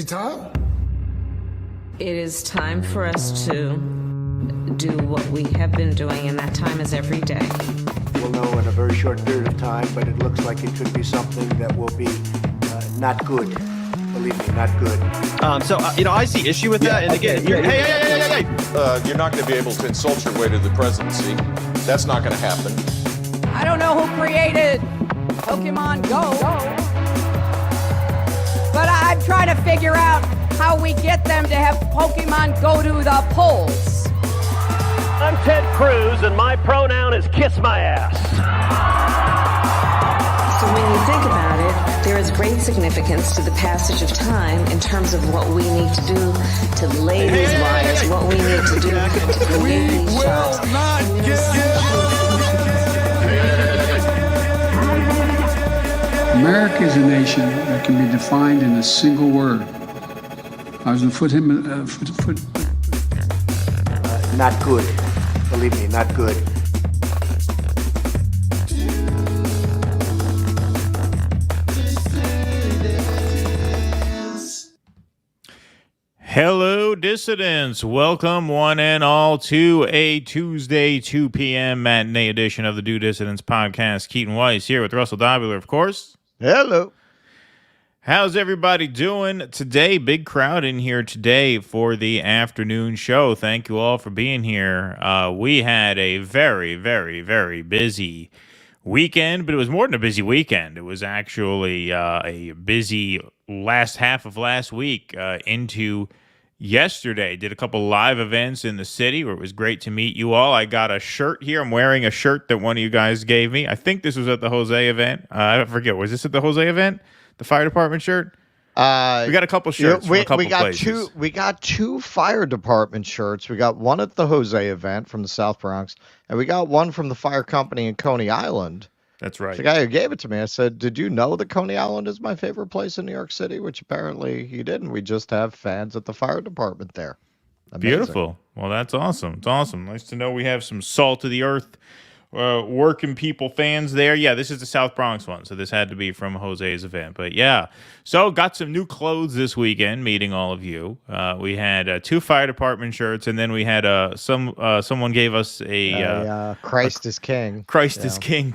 it time? It is time for us to do what we have been doing, and that time is every day. We'll know in a very short period of time, but it looks like it could be something that will be not good. Believe me, not good. I see issue with that. And again, You're not going to be able to insult your way to the presidency. That's not going to happen. I don't know who created Pokemon Go, but I'm trying to figure out how we get them to have Pokemon go to the polls. I'm Ted Cruz, and my pronoun is kiss my ass. So when you think about it, there is great significance to the passage of time in terms of what we need to do to lay these wires, what we need to do to create these jobs. America is a nation that can be defined in a single word. I was going to foot. Not good. Believe me, not good. Hello, dissidents. Welcome, one and all, to a Tuesday 2 p.m. matinee edition of the Do Dissidents podcast. Keaton Weiss here with Russell Dobular, of course. Hello. How's everybody doing today? Big crowd in here today for the afternoon show. Thank you all for being here. We had a very, very, very busy weekend, but it was more than a busy weekend. It was actually a busy last half of last week into yesterday. Did a couple live events in the city where it was great to meet you all. I got a shirt here. I'm wearing a shirt that one of you guys gave me. I think this was at the Jose event. I forget. Was this at the Jose event? The fire department shirt? We got a couple shirts from a couple places. We got two fire department shirts. We got one at the Jose event from the South Bronx, and we got one from the fire company in Coney Island. That's right. The guy who gave it to me, I said, did you know that Coney Island is my favorite place in New York City? Which apparently he didn't. We just have fans at the fire department there. Amazing. Beautiful. Well, that's awesome. It's awesome. Nice to know we have some salt of the earth working people fans there. Yeah, this is the South Bronx one, so this had to be from Jose's event. But yeah, so got some new clothes this weekend, meeting all of you. We had two fire department shirts, and then we had someone gave us a Christ is King. Christ is King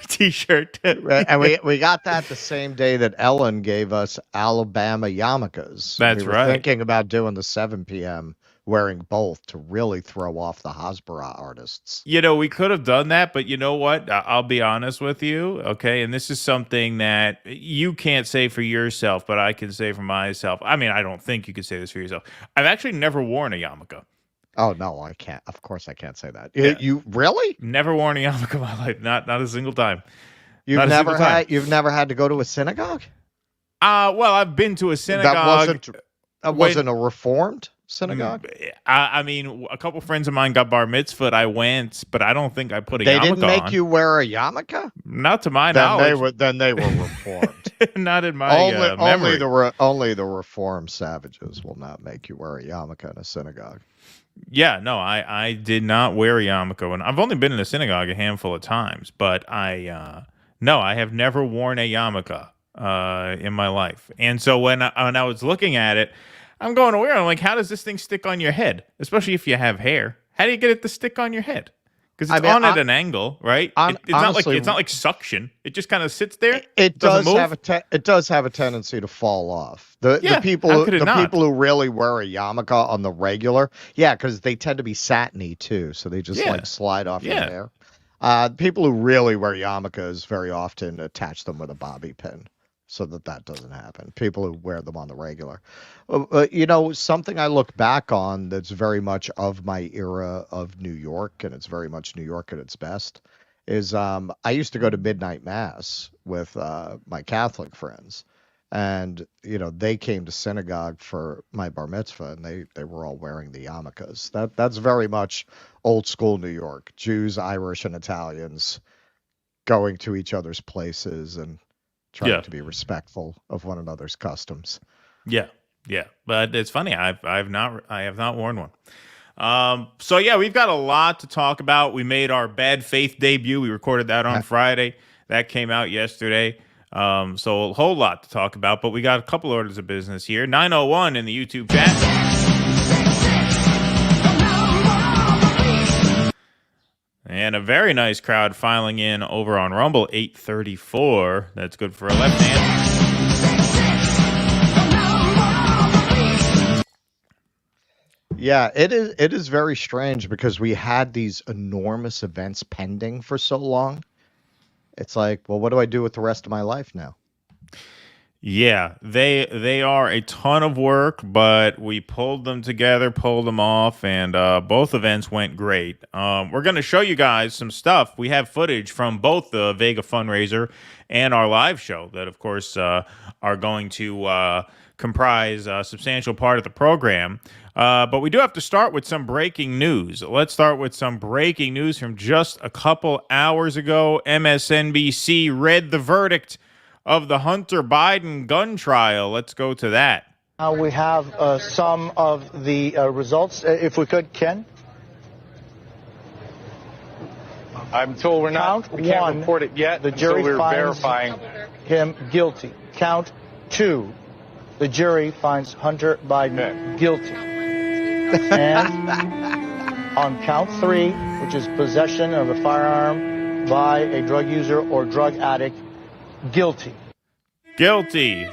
t-shirt. And we got that the same day that Ellen gave us Alabama yarmulkes. That's right. Thinking about doing the 7 p.m. wearing both to really throw off the Hasbara artists. You know, we could have done that, but you know what? I'll be honest with you, okay? And this is something that you can't say for yourself, but I can say for myself. I mean, I don't think you could say this for yourself. I've actually never worn a yarmulke. Oh, no, I can't. Of course I can't say that. Yeah. You really? Never worn a yarmulke in my life. Not a single time. You've never had to go to a synagogue? Well, I've been to a synagogue. That wasn't a reformed synagogue? I mean, a couple friends of mine got bar mitzvahed. I went, but I don't think I put a yarmulke on. They didn't make you wear a yarmulke? Not to my knowledge. Then they were reformed. Not in my memory. Only the reformed savages will not make you wear a yarmulke in a synagogue. Yeah, no, I did not wear a yarmulke. And I've only been in a synagogue a handful of times, but I have never worn a yarmulke in my life. And so when I was looking at it, I'm going weird. I'm like, how does this thing stick on your head? Especially if you have hair. How do you get it to stick on your head? Because it's at an angle, right? It's not like suction. It just kind of sits there. It does have a tendency to fall off. The people who really wear a yarmulke on the regular, because they tend to be satiny too, so they just slide off your hair. People who really wear yarmulkes very often attach them with a bobby pin, so that doesn't happen. People who wear them on the regular. Something I look back on that's very much of my era of New York, and it's very much New York at its best, is I used to go to midnight mass with my Catholic friends. And, they came to synagogue for my bar mitzvah, and they were all wearing the yarmulkes. That's very much old school New York. Jews, Irish, and Italians going to each other's places and trying to be respectful of one another's customs. Yeah, but it's funny. I have not worn one. So we've got a lot to talk about. We made our Bad Faith debut. We recorded that on Friday. That came out yesterday. So a whole lot to talk about, but we got a couple orders of business here. 901 in the YouTube chat. And a very nice crowd filing in over on Rumble, 834. That's good for a left hand. Yeah, it is very strange because we had these enormous events pending for so long. It's like, well, what do I do with the rest of my life now? Yeah, they are a ton of work, but we pulled them together, pulled them off, and both events went great. We're going to show you guys some stuff. We have footage from both the Vega fundraiser and our live show that, of course, are going to comprise a substantial part of the program. But we do have to start with some breaking news. Let's start with some breaking news from just a couple hours ago. MSNBC read the verdict of the Hunter Biden gun trial. Let's go to that. We have some of the results. If we could, Ken. I'm told we can't report it yet. The jury we're finds verifying him guilty. Count 2. The jury finds Hunter Biden guilty. And on count 3, which is possession of a firearm by a drug user or drug addict, guilty. Guilty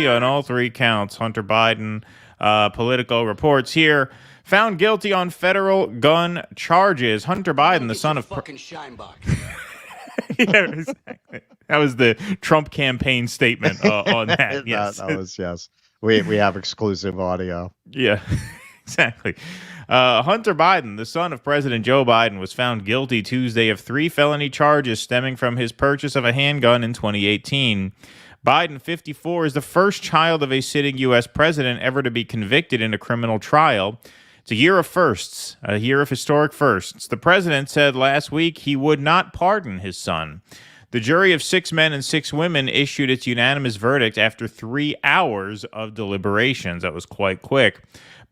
on all 3 counts. Hunter Biden, Politico reports here, found guilty on federal gun charges. Hunter Biden, the son of fucking Scheinbach. Yeah, exactly. That was the Trump campaign statement on that. Yes, that was yes. We have exclusive audio. Yeah, exactly. Hunter Biden, the son of President Joe Biden, was found guilty Tuesday of 3 felony charges stemming from his purchase of a handgun in 2018. Biden, 54, is the first child of a sitting U.S. president ever to be convicted in a criminal trial. It's a year of firsts, a year of historic firsts. The president said last week he would not pardon his son. The jury of 6 men and 6 women issued its unanimous verdict after 3 hours of deliberations. That was quite quick.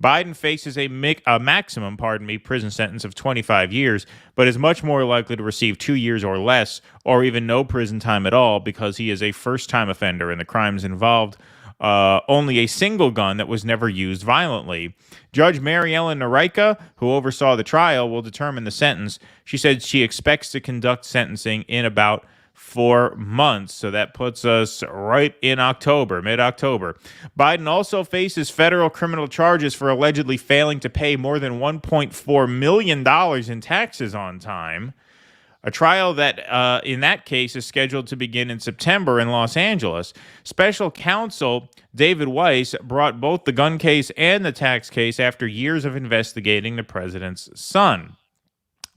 Biden faces a maximum, prison sentence of 25 years, but is much more likely to receive 2 years or less, or even no prison time at all, because he is a first-time offender and the crimes involved only a single gun that was never used violently. Judge Mary Ellen Noreika, who oversaw the trial, will determine the sentence. She said she expects to conduct sentencing in about 4 months. So that puts us right in October, mid-October. Biden also faces federal criminal charges for allegedly failing to pay more than $1.4 million in taxes on time. A trial that, in that case, is scheduled to begin in September in Los Angeles. Special counsel David Weiss brought both the gun case and the tax case after years of investigating the president's son.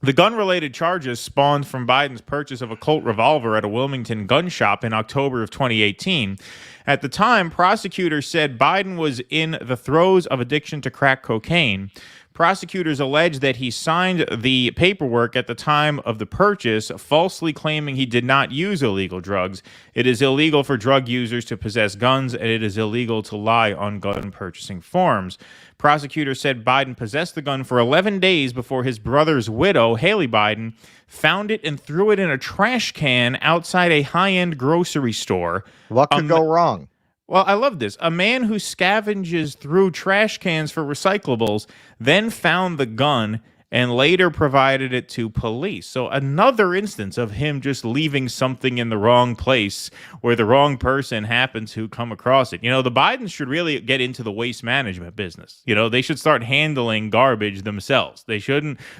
The gun-related charges spawned from Biden's purchase of a Colt revolver at a Wilmington gun shop in October of 2018. At the time, prosecutors said Biden was in the throes of addiction to crack cocaine. Prosecutors allege that he signed the paperwork at the time of the purchase, falsely claiming he did not use illegal drugs. It is illegal for drug users to possess guns, and it is illegal to lie on gun purchasing forms. Prosecutors said Biden possessed the gun for 11 days before his brother's widow, Haley Biden, found it and threw it in a trash can outside a high-end grocery store. What could go wrong? Well, I love this. A man who scavenges through trash cans for recyclables then found the gun and later provided it to police. So another instance of him just leaving something in the wrong place where the wrong person happened to come across it. You know, the Bidens should really get into the waste management business. You know, they should start handling garbage themselves.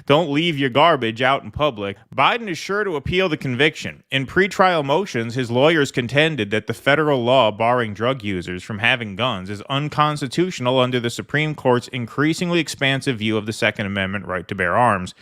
Don't leave your garbage out in public. Biden is sure to appeal the conviction. In pretrial motions, his lawyers contended that the federal law barring drug users from having guns is unconstitutional under the Supreme Court's increasingly expansive view of the Second Amendment right to bear arms.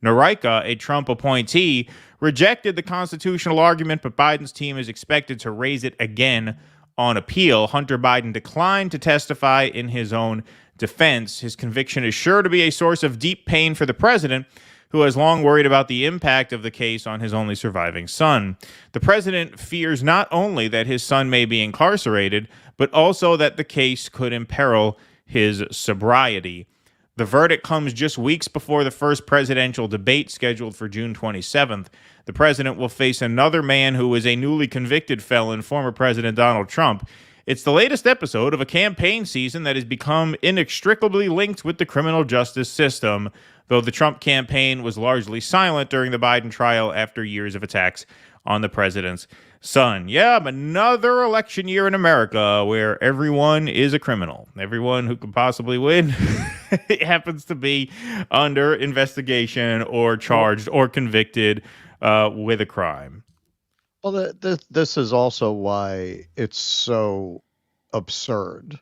Noreika, a Trump appointee, rejected the constitutional argument, but Biden's team is expected to raise it again on appeal. Hunter Biden declined to testify in his own defense. His conviction is sure to be a source of deep pain for the president, who has long worried about the impact of the case on his only surviving son. The president fears not only that his son may be incarcerated, but also that the case could imperil his sobriety. The verdict comes just weeks before the first presidential debate scheduled for June 27th. The president will face another man who is a newly convicted felon, former President Donald Trump. It's the latest episode of a campaign season that has become inextricably linked with the criminal justice system, though the Trump campaign was largely silent during the Biden trial after years of attacks on the president's son. Yeah, another election year in America where everyone is a criminal. Everyone who could possibly win happens to be under investigation or charged or convicted with a crime. Well, this is also why it's so absurd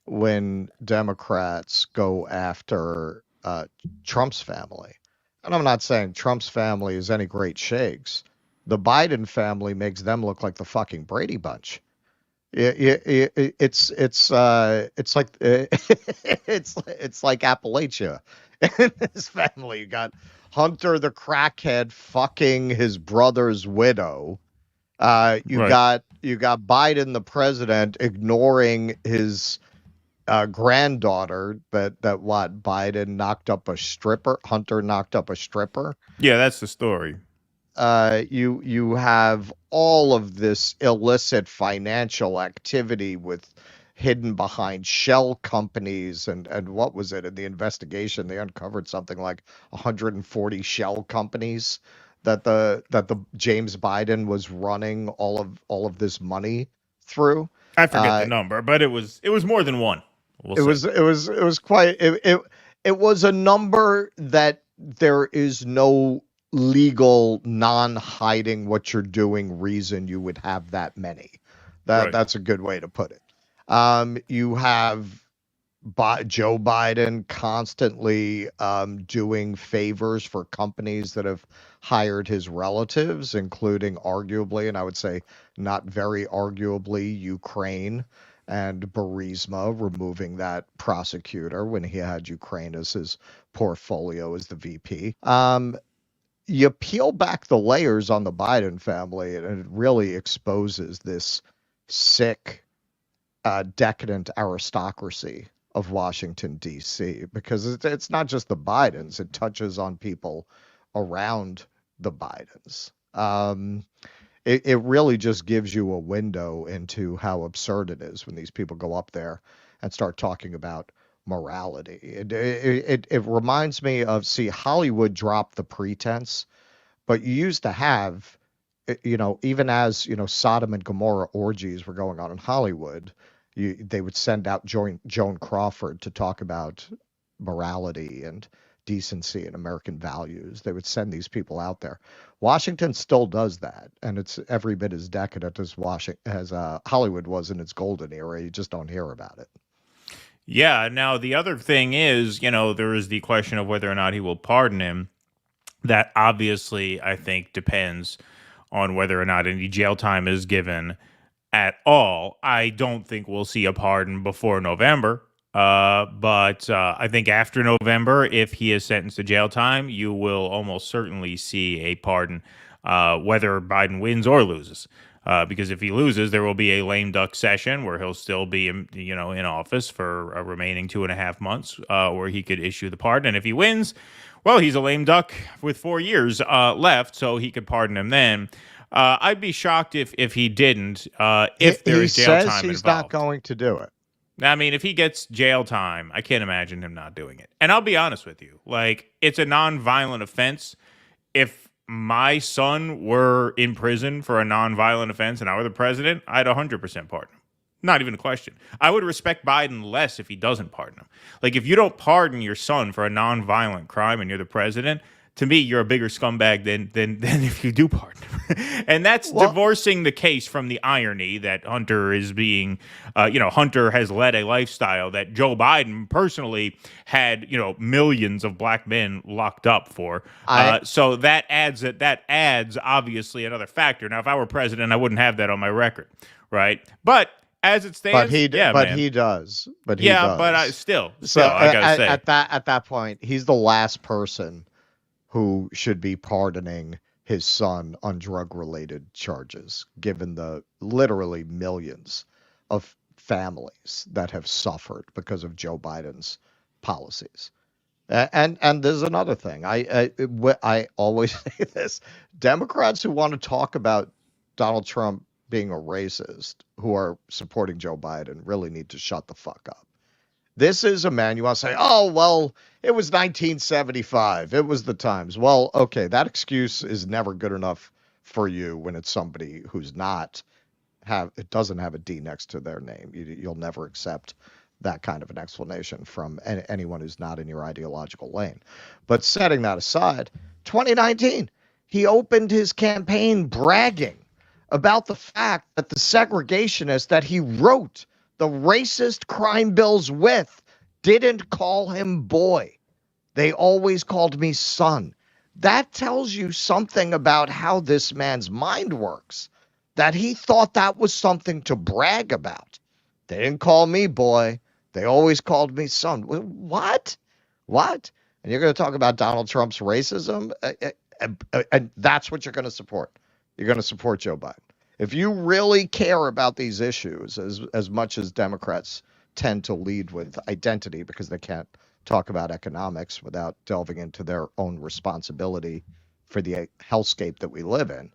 when Democrats go after Trump's family. And I'm not saying Trump's family is any great shakes. The Biden family makes them look like the fucking Brady Bunch. It's like it's like Appalachia. In this family, you got Hunter the crackhead fucking his brother's widow. You got Biden the president ignoring his granddaughter that Biden knocked up a stripper. Hunter knocked up a stripper. Yeah, that's the story. You have all of this illicit financial activity with hidden behind shell companies and what was it in the investigation? They uncovered something like 140 shell companies that the James Biden was running all of this money through. I forget the number, but it was more than one. It was a number that there is no legal non-hiding what you're doing reason you would have that many. That's a good way to put it. You have Joe Biden constantly doing favors for companies that have hired his relatives, including arguably, and I would say not very arguably, Ukraine and Burisma, removing that prosecutor when he had Ukraine as his portfolio as the VP. You peel back the layers on the Biden family, and it really exposes this sick, decadent aristocracy of Washington, D.C., because it's not just the Bidens. It touches on people around the Bidens. It really just gives you a window into how absurd it is when these people go up there and start talking about morality. It reminds me of, Hollywood dropped the pretense, but you used to have, even as, Sodom and Gomorrah orgies were going on in Hollywood, they would send out Joan Crawford to talk about morality and decency and American values. They would send these people out there. Washington still does that, and it's every bit as decadent as Hollywood was in its golden era. You just don't hear about it. Yeah. Now, the other thing is, there is the question of whether or not he will pardon him. That obviously, I think, depends on whether or not any jail time is given at all. I don't think we'll see a pardon before November. But I think after November, if he is sentenced to jail time, you will almost certainly see a pardon, whether Biden wins or loses. Because if he loses, there will be a lame duck session where he'll still be, in office for a remaining 2.5 months, where he could issue the pardon. And if he wins, well, he's a lame duck with 4 years left, so he could pardon him then. I'd be shocked if he didn't. If there is jail time involved. He's not going to do it. I mean, if he gets jail time, I can't imagine him not doing it. And I'll be honest with you, it's a non-violent offense. If my son were in prison for a non-violent offense and I were the president, I'd 100% pardon him. Not even a question. I would respect Biden less if he doesn't pardon him. If you don't pardon your son for a non-violent crime and you're the president, to me, you're a bigger scumbag than if you do pardon him. And that's divorcing the case from the irony that Hunter is being, Hunter has led a lifestyle that Joe Biden personally had, millions of black men locked up for. So that adds obviously another factor. Now, if I were president, I wouldn't have that on my record, right? But as it stands, he does. But I still, I gotta say, at that point, he's the last person who should be pardoning his son on drug-related charges, given the literally millions of families that have suffered because of Joe Biden's policies. And there's another thing. I always say this: Democrats who want to talk about Donald Trump being a racist, who are supporting Joe Biden, really need to shut the fuck up. This is a man you want to say, oh, well, it was 1975. It was the times. Well, okay, that excuse is never good enough for you when it's somebody who's it doesn't have a D next to their name. You'll never accept that kind of an explanation from anyone who's not in your ideological lane. But setting that aside, 2019, he opened his campaign bragging about the fact that the segregationists that he wrote the racist crime bills with didn't call him boy. They always called me son. That tells you something about how this man's mind works, that he thought that was something to brag about. They didn't call me boy. They always called me son. What? And you're going to talk about Donald Trump's racism? And that's what you're going to support. You're going to support Joe Biden. If you really care about these issues as much as Democrats tend to lead with identity because they can't talk about economics without delving into their own responsibility for the hellscape that we live in,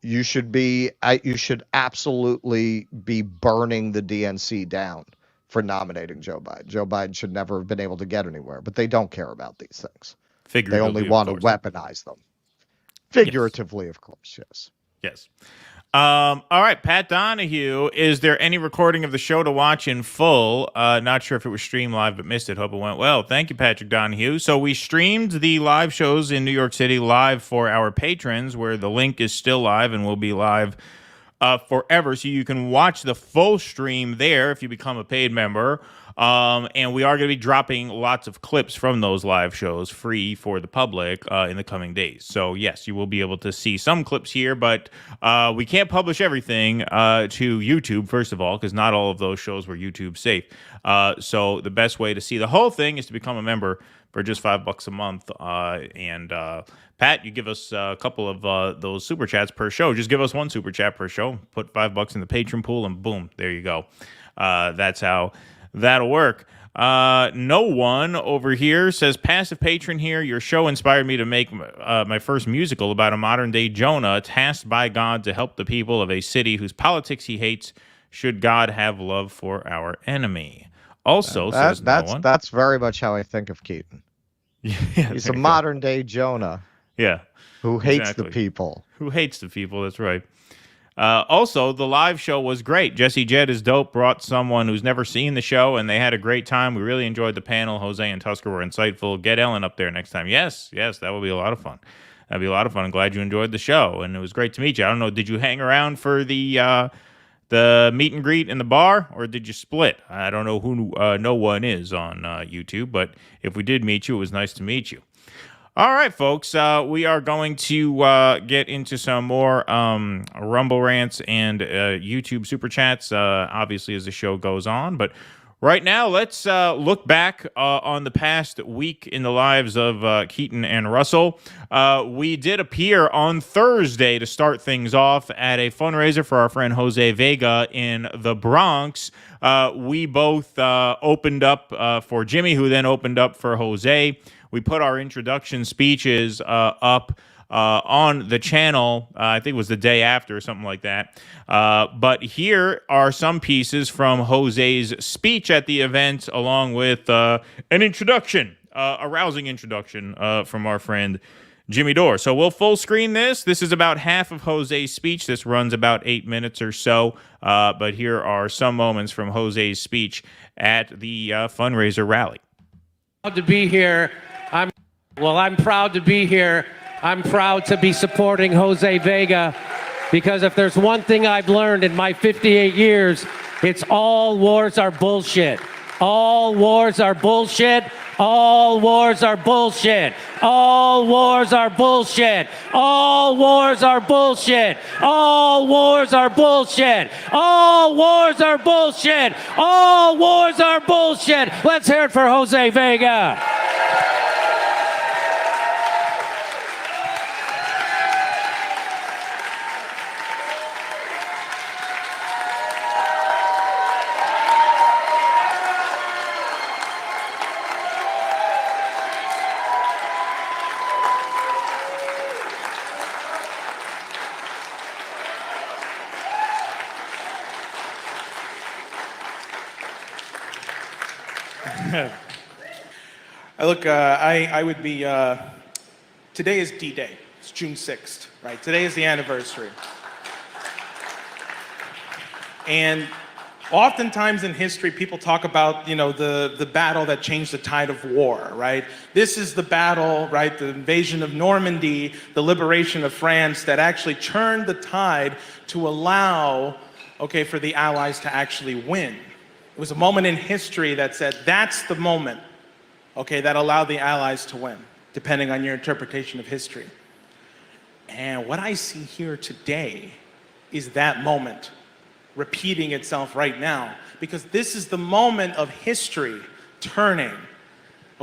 you should absolutely be burning the DNC down for nominating Joe Biden. Joe Biden should never have been able to get anywhere, but they don't care about these things. They only want to weaponize them. Figuratively, yes. Of course, yes. Yes. All right, Pat Donahue, is there any recording of the show to watch in full? Not sure if it was streamed live, but missed it. Hope it went well. Thank you, Patrick Donahue. So we streamed the live shows in New York City live for our patrons, where the link is still live and will be live forever. So you can watch the full stream there if you become a paid member. And we are going to be dropping lots of clips from those live shows free for the public in the coming days. So, yes, you will be able to see some clips here, but we can't publish everything to YouTube, first of all, because not all of those shows were YouTube safe. So the best way to see the whole thing is to become a member for just $5 a month. Pat, you give us a couple of those super chats per show. Just give us one super chat per show. Put $5 in the patron pool, and boom, there you go. That's how that'll work. No one over here says, passive patron here. Your show inspired me to make my first musical about a modern-day Jonah tasked by God to help the people of a city whose politics he hates. Should God have love for our enemy? Also, says no one. That's very much how I think of Keaton. He's a modern-day Jonah. Yeah. Who hates the people. Who hates the people, that's right. Also, the live show was great. Jesse Jett is dope. Brought someone who's never seen the show, and they had a great time. We really enjoyed the panel. Jose and Tusker were insightful. Get Ellen up there next time. Yes, that will be a lot of fun. That'd be a lot of fun. I'm glad you enjoyed the show, and it was great to meet you. I don't know, did you hang around for the meet and greet in the bar, or did you split? I don't know who no one is on YouTube, but if we did meet you, it was nice to meet you. All right, folks, we are going to get into some more Rumble rants and YouTube super chats, obviously, as the show goes on. But right now, let's look back on the past week in the lives of Keaton and Russell. We did appear on Thursday to start things off at a fundraiser for our friend Jose Vega in the Bronx. We both opened up for Jimmy, who then opened up for Jose. We put our introduction speeches up on the channel. I think it was the day after or something like that. But here are some pieces from Jose's speech at the event, along with an introduction, a rousing introduction from our friend Jimmy Dore. So we'll full screen this. This is about half of Jose's speech. This runs about 8 minutes or so. But here are some moments from Jose's speech at the fundraiser rally. Proud to be here. I'm proud to be here. I'm proud to be supporting Jose Vega, because if there's one thing I've learned in my 58 years, it's all wars are bullshit. All wars are bullshit. All wars are bullshit. All wars are bullshit. All wars are bullshit. All wars are bullshit. All wars are bullshit. All wars are bullshit. Let's hear it for Jose Vega. I would be, today is D-Day. It's June 6th, right? Today is the anniversary. And oftentimes in history, people talk about, the battle that changed the tide of war, right? This is the battle, right? The invasion of Normandy, the liberation of France that actually turned the tide to allow, for the Allies to actually win. It was a moment in history that said, that's the moment, that allowed the Allies to win, depending on your interpretation of history. And what I see here today is that moment repeating itself right now, because this is the moment of history turning.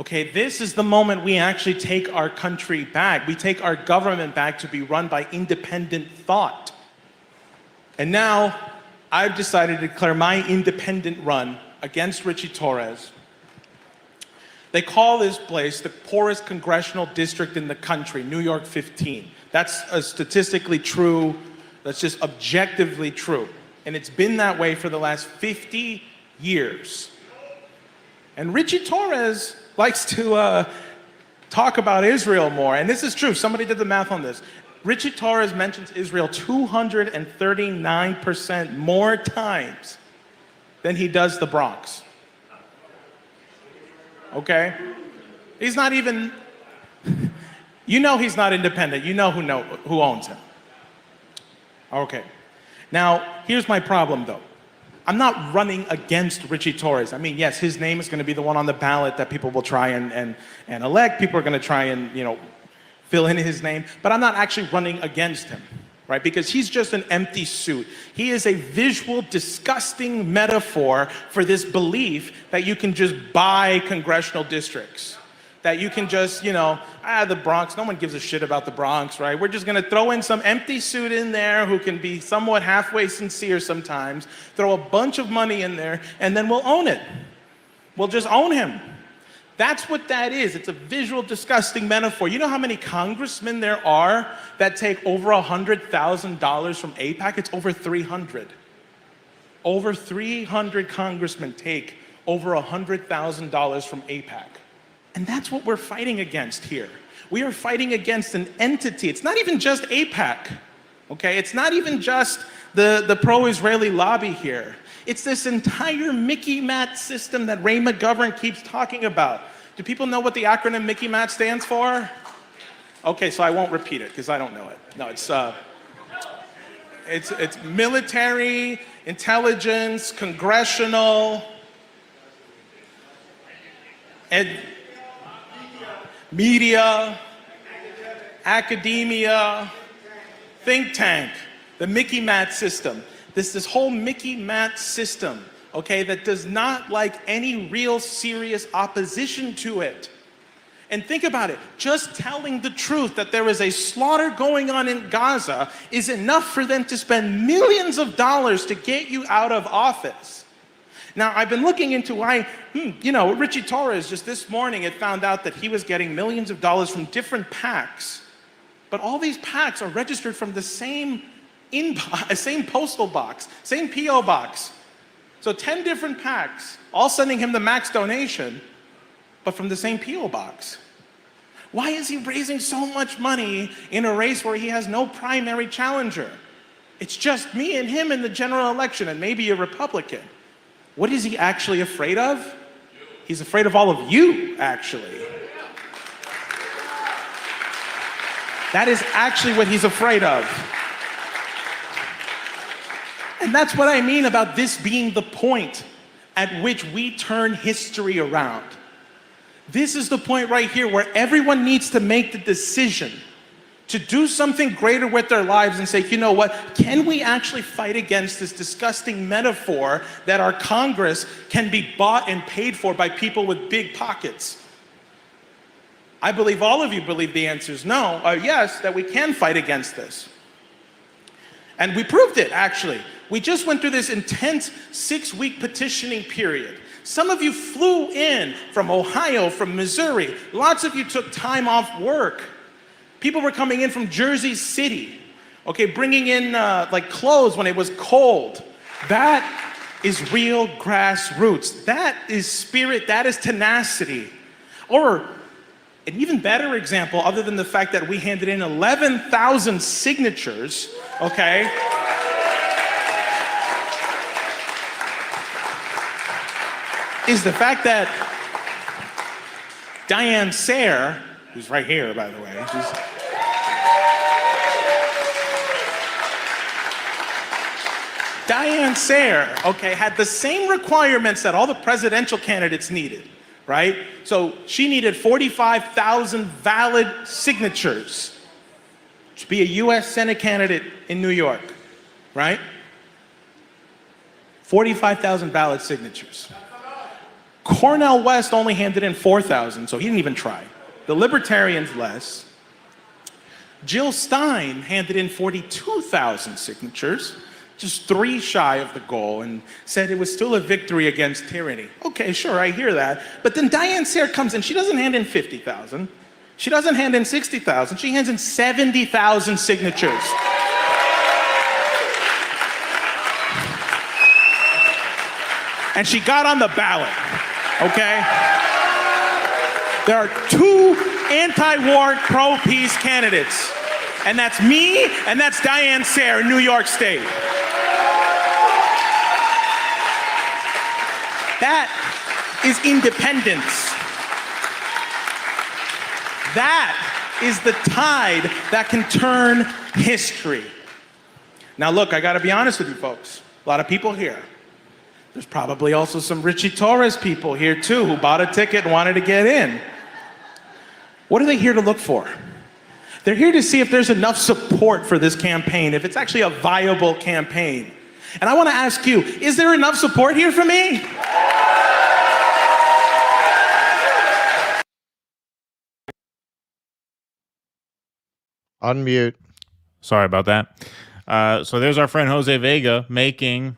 This is the moment we actually take our country back. We take our government back to be run by independent thought. And now I've decided to declare my independent run against Richie Torres. They call this place the poorest congressional district in the country, New York 15. That's statistically true. That's just objectively true. And it's been that way for the last 50 years. And Richie Torres likes to talk about Israel more. And this is true. Somebody did the math on this. Richie Torres mentions Israel 239% more times than he does the Bronx. He's not even, he's not independent. You know who owns him. Now, here's my problem, though. I'm not running against Richie Torres. I mean, yes, his name is going to be the one on the ballot that people will try and elect. People are going to try and, fill in his name. But I'm not actually running against him, right? Because he's just an empty suit. He is a visual, disgusting metaphor for this belief that you can just buy congressional districts. That you can just, the Bronx, no one gives a shit about the Bronx, right? We're just gonna throw in some empty suit in there who can be somewhat halfway sincere sometimes, throw a bunch of money in there, and then we'll own it. We'll just own him. That's what that is. It's a visual, disgusting metaphor. You know how many congressmen there are that take over $100,000 from AIPAC? It's over 300. Over 300 congressmen take over $100,000 from AIPAC. And that's what we're fighting against here. We are fighting against an entity. It's not even just AIPAC, It's not even just the pro-Israeli lobby here. It's this entire Mickey Mat system that Ray McGovern keeps talking about. Do people know what the acronym Mickey Mat stands for? So I won't repeat it because I don't know it. No, it's military, intelligence, congressional, media, academia, think tank, the Mickey Mat system. This whole Mickey Mat system, that does not like any real serious opposition to it. And think about it, just telling the truth that there is a slaughter going on in Gaza is enough for them to spend millions of dollars to get you out of office. Now, I've been looking into why, Richie Torres just this morning had found out that he was getting millions of dollars from different PACs. But all these PACs are registered from the same postal box, same P.O. box. So 10 different PACs, all sending him the max donation, but from the same P.O. box. Why is he raising so much money in a race where he has no primary challenger? It's just me and him in the general election and maybe a Republican. What is he actually afraid of? He's afraid of all of you, actually. That is actually what he's afraid of. And that's what I mean about this being the point at which we turn history around. This is the point right here where everyone needs to make the decision to do something greater with their lives and say, you know what, can we actually fight against this disgusting metaphor that our Congress can be bought and paid for by people with big pockets? I believe all of you believe the answer is no, yes, that we can fight against this. And we proved it, actually. We just went through this intense 6-week petitioning period. Some of you flew in from Ohio, from Missouri. Lots of you took time off work. People were coming in from Jersey City, bringing in clothes when it was cold. That is real grassroots. That is spirit. That is tenacity. Or an even better example, other than the fact that we handed in 11,000 signatures, okay? Is the fact that Diane Sayre, who's right here, by the way, Diane Sayre, okay, had the same requirements that all the presidential candidates needed, right? So she needed 45,000 valid signatures to be a U.S. Senate candidate in New York, right? 45,000 valid signatures. Cornel West only handed in 4,000, so he didn't even try. The Libertarians less. Jill Stein handed in 42,000 signatures, just 3 shy of the goal, and said it was still a victory against tyranny. Okay, sure, I hear that. But then Diane Sayre comes in, she doesn't hand in 50,000. She doesn't hand in 60,000, she hands in 70,000 signatures. And she got on the ballot, okay? There are 2 anti-war, pro-peace candidates. And that's me, and that's Diane Sayre in New York State. That is independence. That is the tide that can turn history. Now look, I gotta be honest with you folks. A lot of people here. There's probably also some Richie Torres people here too who bought a ticket and wanted to get in. What are they here to look for? They're here to see if there's enough support for this campaign, if it's actually a viable campaign. And I want to ask you, is there enough support here for me? Unmute. Sorry about that. So there's our friend Jose Vega making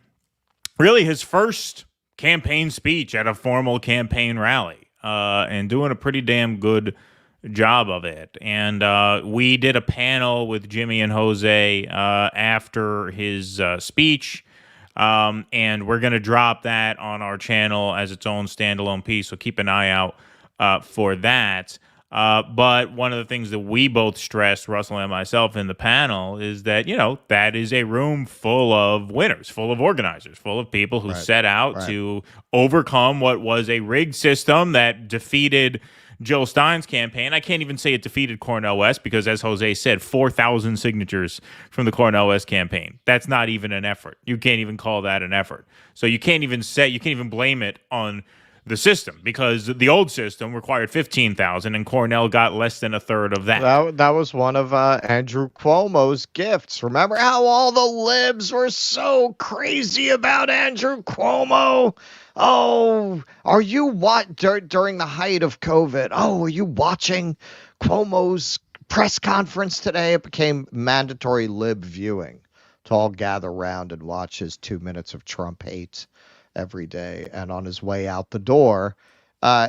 really his first campaign speech at a formal campaign rally, and doing a pretty damn good job of it. And we did a panel with Jimmy and Jose after his speech, and we're going to drop that on our channel as its own standalone piece, so keep an eye out for that. But one of the things that we both stressed, Russell and myself, in the panel is that, you know, that is a room full of winners, full of organizers, full of people who set out to overcome what was a rigged system that defeated Jill Stein's campaign. I can't even say it defeated Cornel West because, as Jose said, 4,000 signatures from the Cornel West campaign. That's not even an effort. You can't even call that an effort. So you can't even blame it on the system, because the old system required 15,000 and Cornell got less than a third of that. That was one of Andrew Cuomo's gifts. Remember how all the libs were so crazy about Andrew Cuomo? Oh, are you during the height of COVID? Oh, are you watching Cuomo's press conference today? It became mandatory lib viewing to all gather around and watch his 2 minutes of Trump hate every day. And on his way out the door,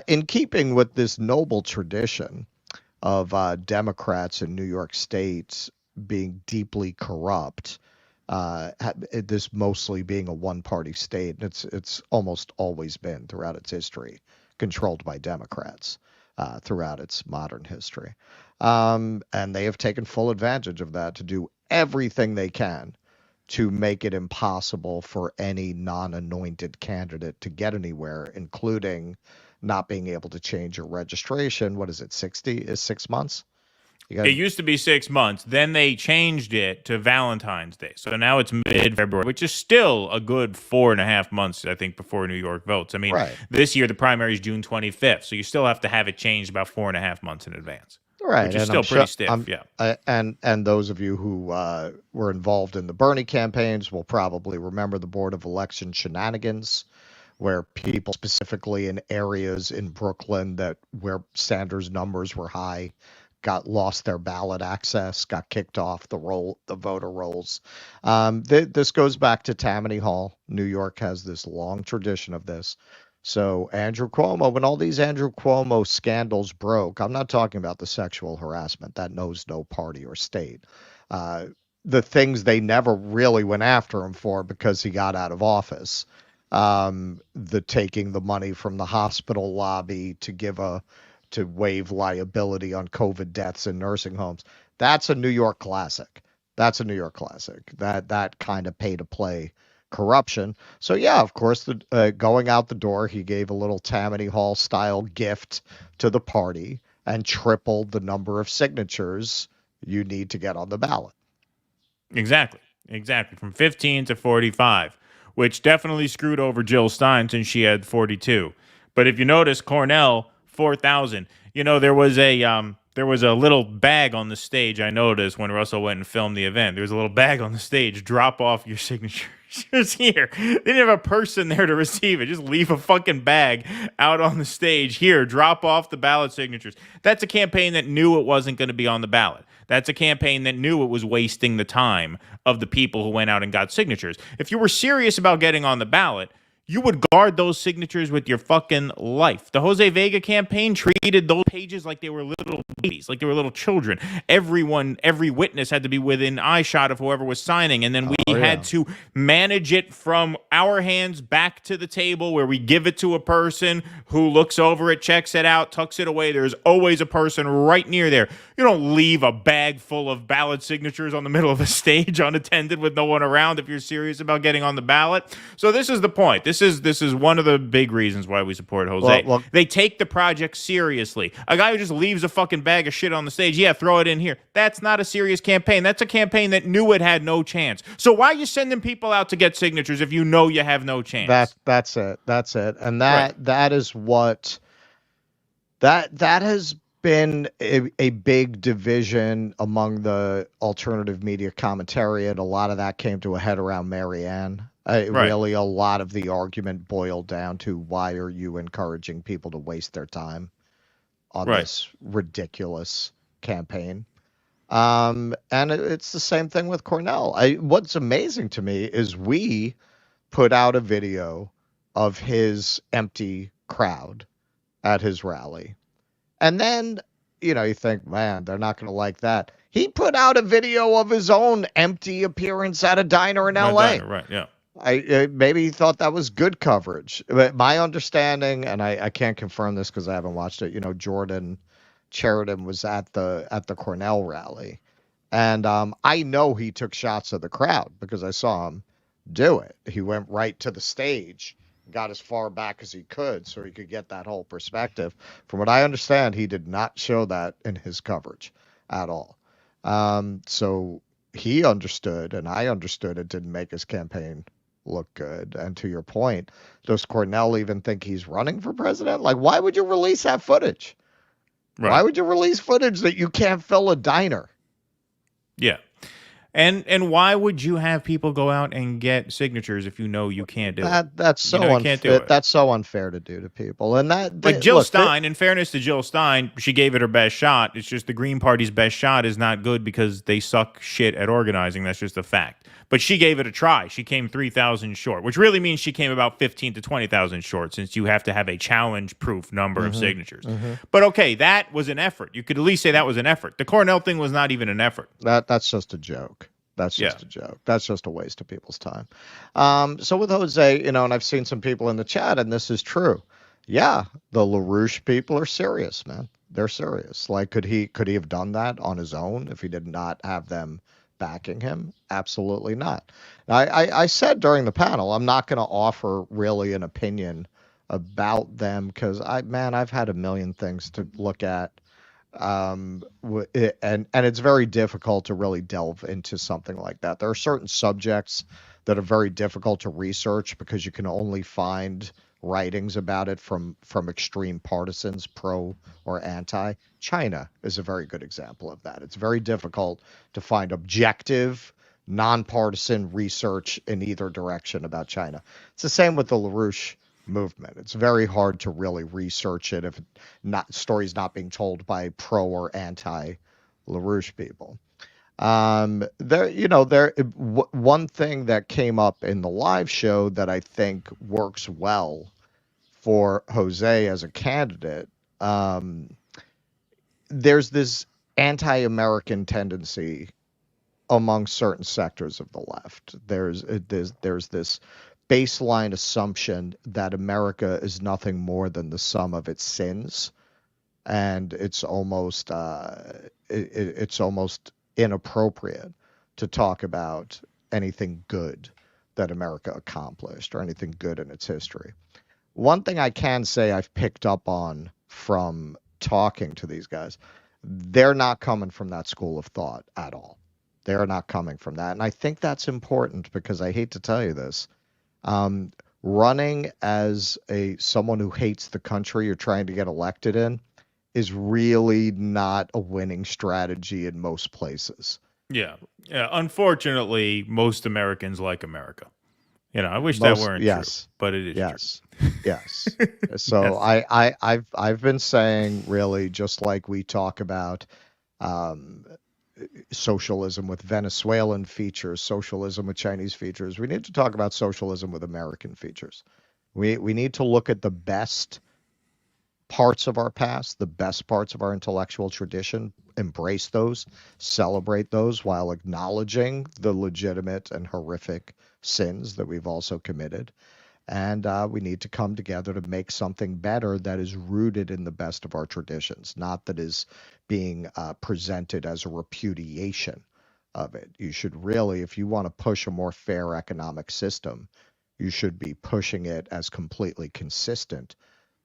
in keeping with this noble tradition of Democrats in New York State being deeply corrupt, this mostly being a one-party state, and it's almost always been throughout its history controlled by Democrats throughout its modern history, and they have taken full advantage of that to do everything they can to make it impossible for any non-anointed candidate to get anywhere, including not being able to change your registration. What is it, 6 months? It used to be 6 months. Then they changed it to Valentine's Day. So now it's mid-February, which is still a good 4.5 months, I think, before New York votes. I mean, this year the primary is June 25th, so you still have to have it changed about 4.5 months in advance. Right, which is still pretty stiff, yeah. And those of you who were involved in the Bernie campaigns will probably remember the Board of Election shenanigans, where people specifically in areas in Brooklyn where Sanders' numbers were high lost their ballot access, got kicked off the voter rolls. This goes back to Tammany Hall. New York has this long tradition of this. So Andrew Cuomo, when all these Andrew Cuomo scandals broke, I'm not talking about the sexual harassment. That knows no party or state. The things they never really went after him for because he got out of office. The taking the money from the hospital lobby to give to waive liability on COVID deaths in nursing homes. That's a New York classic. That kind of pay to play corruption. So yeah, of course, going out the door, he gave a little Tammany Hall style gift to the party and tripled the number of signatures you need to get on the ballot. Exactly. From 15 to 45, which definitely screwed over Jill Stein since she had 42. But if you notice, Cornell 4,000. You know, there was a little bag on the stage. I noticed when Russell went and filmed the event, there was a little bag on the stage. Drop off your signatures here. They didn't have a person there to receive it. Just leave a fucking bag out on the stage. Here, drop off the ballot signatures. That's a campaign that knew it wasn't going to be on the ballot. That's a campaign that knew it was wasting the time of the people who went out and got signatures. If you were serious about getting on the ballot, you would guard those signatures with your fucking life. The Jose Vega campaign treated those pages like they were little babies, like they were little children. Every witness had to be within eyeshot of whoever was signing, and then we had to manage it from our hands back to the table where we give it to a person who looks over it, checks it out, tucks it away. There's always a person right near there. You don't leave a bag full of ballot signatures on the middle of the stage unattended with no one around if you're serious about getting on the ballot. So this is the point. This is one of the big reasons why we support Jose. Well, they take the project seriously. A guy who just leaves a fucking bag of shit on the stage, yeah, throw it in here. That's not a serious campaign. That's a campaign that knew it had no chance. So why are you sending people out to get signatures if you know you have no chance? That's it. And that is what that has been a big division among the alternative media commentariat. A lot of that came to a head around Marianne. Really, a lot of the argument boiled down to why are you encouraging people to waste their time on this ridiculous campaign? And it's the same thing with Cornell. What's amazing to me is we put out a video of his empty crowd at his rally. And then, you think, man, they're not going to like that. He put out a video of his own empty appearance at a diner in LA. Right, yeah. Maybe he thought that was good coverage. But my understanding, and I can't confirm this because I haven't watched it, Jordan Sheridan was at the Cornell rally. And I know he took shots of the crowd because I saw him do it. He went right to the stage, got as far back as he could so he could get that whole perspective. From what I understand, he did not show that in his coverage at all. So he understood, and I understood it didn't make his campaign look good. And to your point, does Cornell even think he's running for president? Like, why would you release that footage? Right. Why would you release footage that you can't fill a diner? Yeah. And why would you have people go out and get signatures if you know you can't do it? That's so unfair. That's so unfair to do to people. And but Jill Stein, in fairness to Jill Stein, she gave it her best shot. It's just the Green Party's best shot is not good because they suck shit at organizing. That's just a fact. But she gave it a try. She came 3,000 short, which really means she came about 15 to 20,000 short, since you have to have a challenge-proof number of signatures. But okay, that was an effort. You could at least say that was an effort. The Cornell thing was not even an effort. That's just a joke. That's just a joke. That's just a waste of people's time. So with Jose, and I've seen some people in the chat, and this is true. Yeah, the LaRouche people are serious, man. They're serious. Like, could he have done that on his own if he did not have them backing him? Absolutely not. I said during the panel, I'm not going to offer really an opinion about them because I've had a million things to look at. And it's very difficult to really delve into something like that. There are certain subjects that are very difficult to research because you can only find writings about it from extreme partisans, pro or anti. China is a very good example of that. It's very difficult to find objective, nonpartisan research in either direction about China. It's the same with the LaRouche movement. It's very hard to really research it if stories not being told by pro or anti LaRouche people. One thing that came up in the live show that I think works well for Jose as a candidate, there's this anti-American tendency among certain sectors of the left. There's this baseline assumption that America is nothing more than the sum of its sins. and it's almost inappropriate to talk about anything good that America accomplished or anything good in its history. One thing I can say I've picked up on from talking to these guys, they're not coming from that school of thought at all. They're not coming from that. And I think that's important because I hate to tell you this. Running as someone who hates the country you're trying to get elected in is really not a winning strategy in most places. Yeah. Unfortunately, most Americans like America. I wish that weren't true, but it is true. Yes. So I've been saying, really, just like we talk about socialism with Venezuelan features, socialism with Chinese features, we need to talk about socialism with American features. We need to look at the best parts of our past, the best parts of our intellectual tradition, embrace those, celebrate those while acknowledging the legitimate and horrific sins that we've also committed. And we need to come together to make something better that is rooted in the best of our traditions, not that is being presented as a repudiation of it. You should really, if you want to push a more fair economic system, you should be pushing it as completely consistent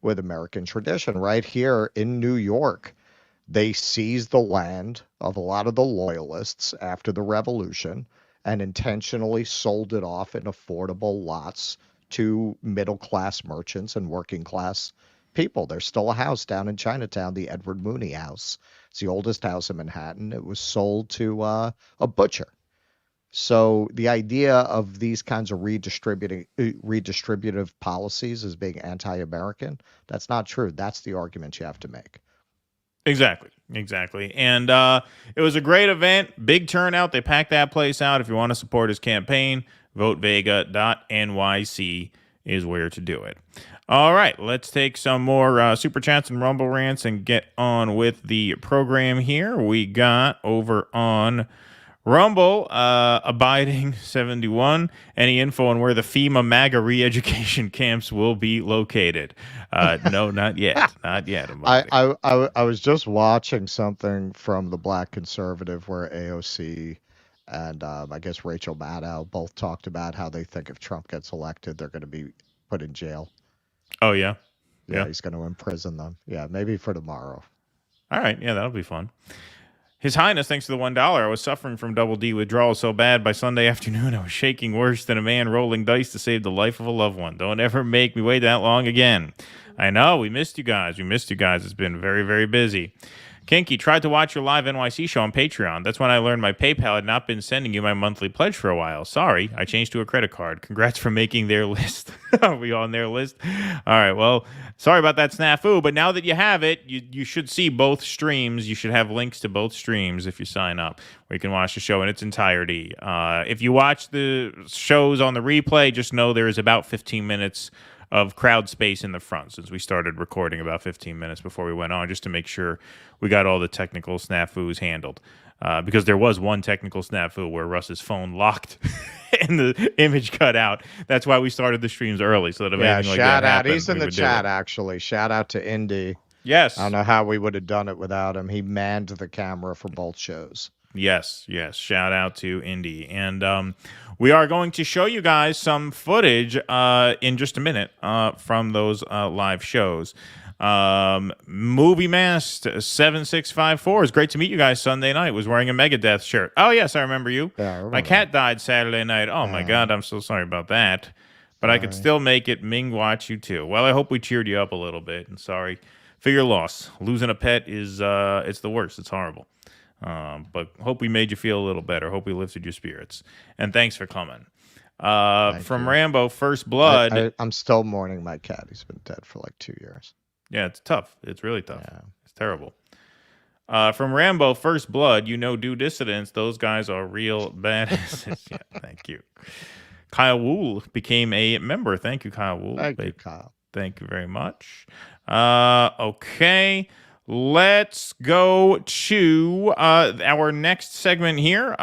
with American tradition. Right here in New York, they seized the land of a lot of the loyalists after the revolution and intentionally sold it off in affordable lots to middle-class merchants and working-class people. There's still a house down in Chinatown, the Edward Mooney House. It's the oldest house in Manhattan. It was sold to a butcher. So the idea of these kinds of redistributive policies as being anti-American, that's not true. That's the argument you have to make. Exactly. And it was a great event, big turnout. They packed that place out. If you want to support his campaign, votevega.nyc is where to do it. All right, let's take some more Super Chats and Rumble Rants and get on with the program here. We got over on Rumble, Abiding 71. Any info on where the FEMA MAGA re-education camps will be located? No, not yet. Not yet. I was just watching something from the Black Conservative where AOC and I guess Rachel Maddow both talked about how they think if Trump gets elected, they're going to be put in jail. Oh, yeah? Yeah, he's going to imprison them. Yeah, maybe for tomorrow. All right. Yeah, that'll be fun. His Highness, thanks to the $1. I was suffering from double D withdrawal so bad by Sunday afternoon I was shaking worse than a man rolling dice to save the life of a loved one. Don't ever make me wait that long again. I know, we missed you guys. It's been very, very busy. Kinky, tried to watch your live NYC show on Patreon. That's when I learned my PayPal had not been sending you my monthly pledge for a while. Sorry, I changed to a credit card. Congrats for making their list. Are we on their list? All right, well, sorry about that snafu, but now that you have it, you should see both streams. You should have links to both streams if you sign up, where you can watch the show in its entirety. If you watch the shows on the replay, just know there is about 15 minutes of crowd space in the front, since we started recording about 15 minutes before we went on, just to make sure we got all the technical snafus handled. Because there was one technical snafu where Russ's phone locked and the image cut out. That's why we started the streams early, so that if anything like that happened, he's in the chat, actually. Shout out to Indy. Yes. I don't know how we would have done it without him. He manned the camera for both shows. Yes. Shout out to Indy. And we are going to show you guys some footage in just a minute from those live shows. Movie Mast 7654. It's great to meet you guys Sunday night. Was wearing a Megadeth shirt. Oh, yes, I remember you. Yeah, I remember. My cat died Saturday night. Oh, my God. I'm so sorry about that. But I could still make it Ming watch you, too. Well, I hope we cheered you up a little bit. And sorry for your loss. Losing a pet is it's the worst. It's horrible. But hope we made you feel a little better. Hope we lifted your spirits. And thanks for coming. From you. Rambo, First Blood. I'm still mourning my cat. He's been dead for like 2 years. Yeah, it's tough. It's really tough. Yeah. It's terrible. From Rambo, First Blood, do Dissidence. Those guys are real badasses. Yeah, thank you. Kyle Wool became a member. Thank you, Kyle Wool. Thank you, Kyle. Thank you very much. Okay. Let's go to our next segment here.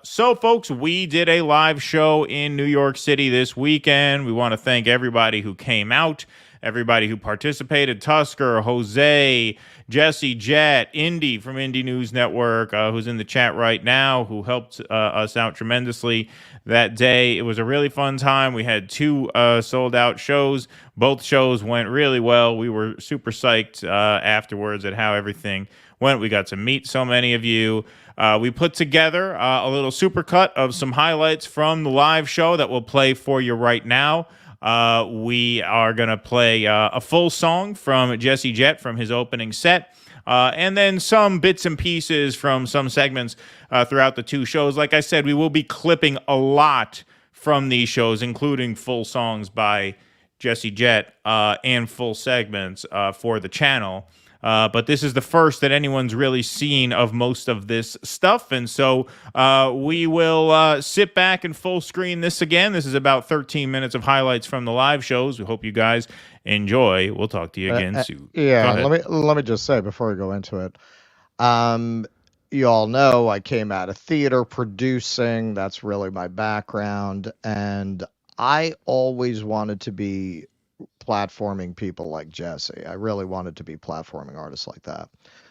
So, folks, we did a live show in New York City this weekend. We want to thank everybody who came out, everybody who participated. Tusker, Jose, Jesse Jett, Indy from Indie News Network, who's in the chat right now, who helped us out tremendously that day. It was a really fun time. We had 2 sold-out shows. Both shows went really well. We were super psyched afterwards at how everything went. We got to meet so many of you. We put together a little supercut of some highlights from the live show that we'll play for you right now. We are going to play a full song from Jesse Jett from his opening set, and then some bits and pieces from some segments throughout the 2 shows. Like I said, we will be clipping a lot from these shows, including full songs by Jesse Jett and full segments for the channel. But this is the first that anyone's really seen of most of this stuff. And so we will sit back and full screen this again. This is about 13 minutes of highlights from the live shows. We hope you guys enjoy. We'll talk to you again soon. Yeah, let me just say before we go into it, you all know I came out of theater producing. That's really my background. And I always wanted to be platforming people like Jesse. I really wanted to be platforming artists like that.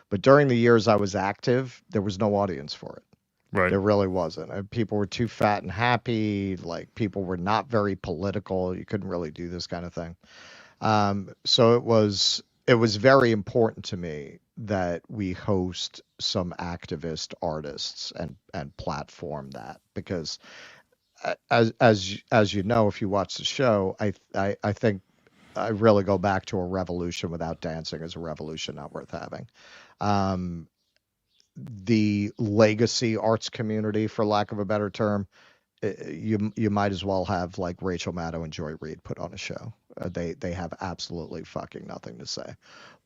But during the years I was active, there was no audience for it. Right. There really wasn't. People were too fat and happy. Like, people were not very political. You couldn't really do this kind of thing. So it was very important to me that we host some activist artists and platform that, because as you know, if you watch the show, I think I really go back to a revolution without dancing is a revolution not worth having. The legacy arts community, for lack of a better term, you might as well have like Rachel Maddow and Joy Reid put on a show. They have absolutely fucking nothing to say.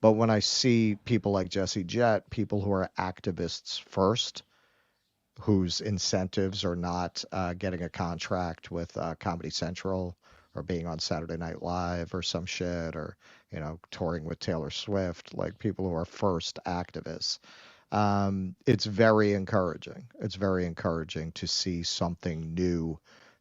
But when I see people like Jesse Jett, people who are activists first, whose incentives are not getting a contract with Comedy Central or being on Saturday Night Live or some shit, or, you know, touring with Taylor Swift, like people who are first activists. It's very encouraging. It's very encouraging to see something new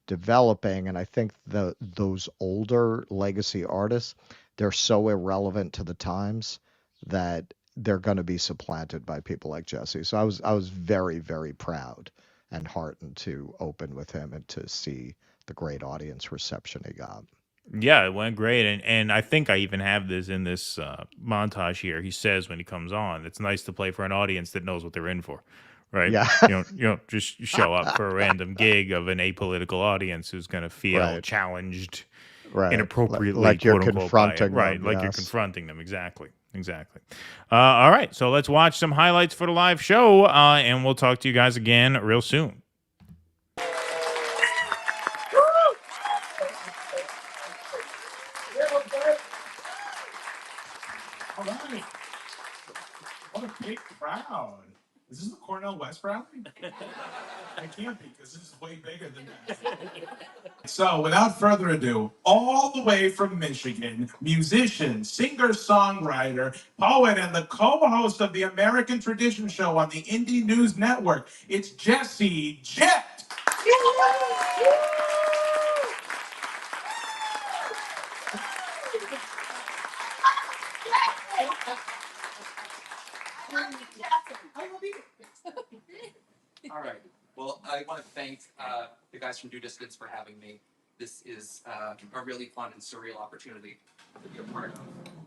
developing. And I think those older legacy artists, they're so irrelevant to the times that they're going to be supplanted by people like Jesse. So I was very, very proud and heartened to open with him and to see the great audience reception he got. Yeah, it went great. And I think I even have this in this montage here. He says when he comes on, it's nice to play for an audience that knows what they're in for, right? Yeah. You don't just show up for a random gig of an apolitical audience who's going to feel challenged inappropriately, like you're quote unquote, confronting by it. them, Like you're yes. confronting them. Exactly. All right, so let's watch some highlights for the live show, and we'll talk to you guys again real soon. All right. What a big crowd. Is this the Cornell West rally? I can't be, because this is way bigger than that. So, without further ado, all the way from Michigan, musician, singer-songwriter, poet, and the co-host of the American Tradition Show on the Indie News Network, it's Jesse Jett. All right. Well, I want to thank the guys from Dissidence for having me. This is a really fun and surreal opportunity to be a part of.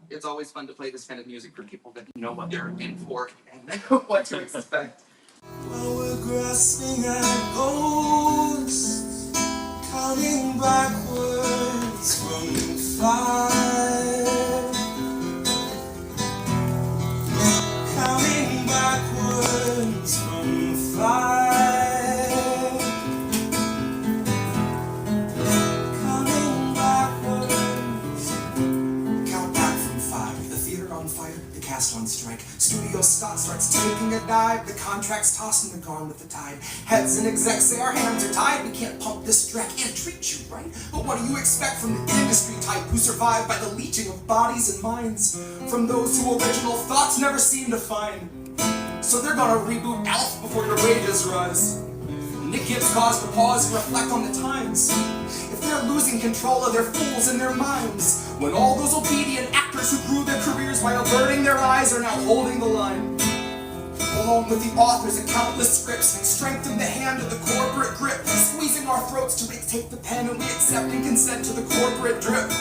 It's always fun to play this kind of music for people that know what they're in for and what to expect. While we're grasping at ghosts, counting backwards from fire, counting backwards from fire, counting backwards. Count back from 5. The theater on fire, the cast on strike. Studio stock starts taking a dive. The contract's tossing and gone with the tide. Heads and execs say our hands are tied. We can't pump this track and treat you right. But what do you expect from the industry type who survive by the leeching of bodies and minds? From those who original thoughts never seem to find. So they're gonna reboot ALF before your wages rise. And it gives cause to pause and reflect on the times. If they're losing control of their fools in their minds, when all those obedient actors who grew their careers by averting their eyes are now holding the line. Along with the authors of countless scripts, strengthen the hand of the corporate grip, squeezing our throats to take the pen and we accept and consent to the corporate drip.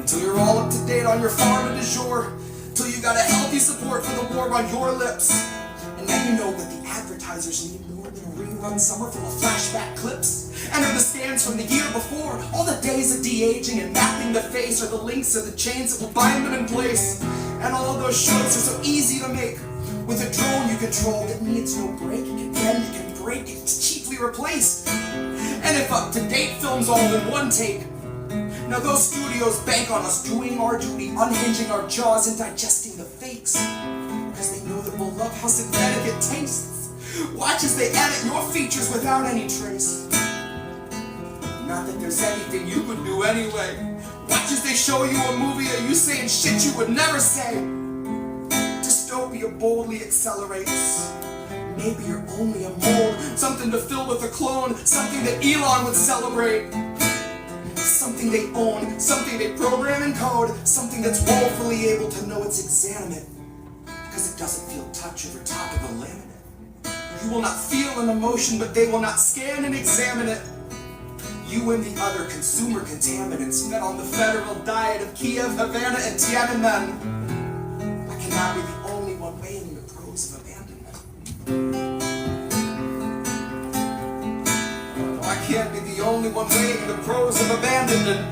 Until you're all up to date on your pharma du jour, till you got a healthy support for the war on your lips. And now you know that the advertisers need more than a rerun summer full of flashback clips. Enter the scans from the year before, all the days of de-aging and mapping the face, or the links of the chains that will bind them in place. And all of those shows are so easy to make. With a drone you control that needs no break, it can bend, it can break, it's cheaply replaced. And if up-to-date films all in one take, now those studios bank on us doing our duty, unhinging our jaws and digesting the fakes. Because they know that we'll love how synthetic it tastes. Watch as they edit your features without any trace. Not that there's anything you could do anyway. Watch as they show you a movie that you saying shit you would never say. Dystopia boldly accelerates. Maybe you're only a mold, something to fill with a clone, something that Elon would celebrate. Something they own, something they program and code, something that's woefully able to know it's examine it. Because it doesn't feel touch over top of the laminate. You will not feel an emotion, but they will not scan and examine it. You and the other consumer contaminants fed on the federal diet of Kiev, Havana, and Tiananmen. I cannot be the only one weighing the pros of abandonment. I can't be the only one weighing the pros of abandonment.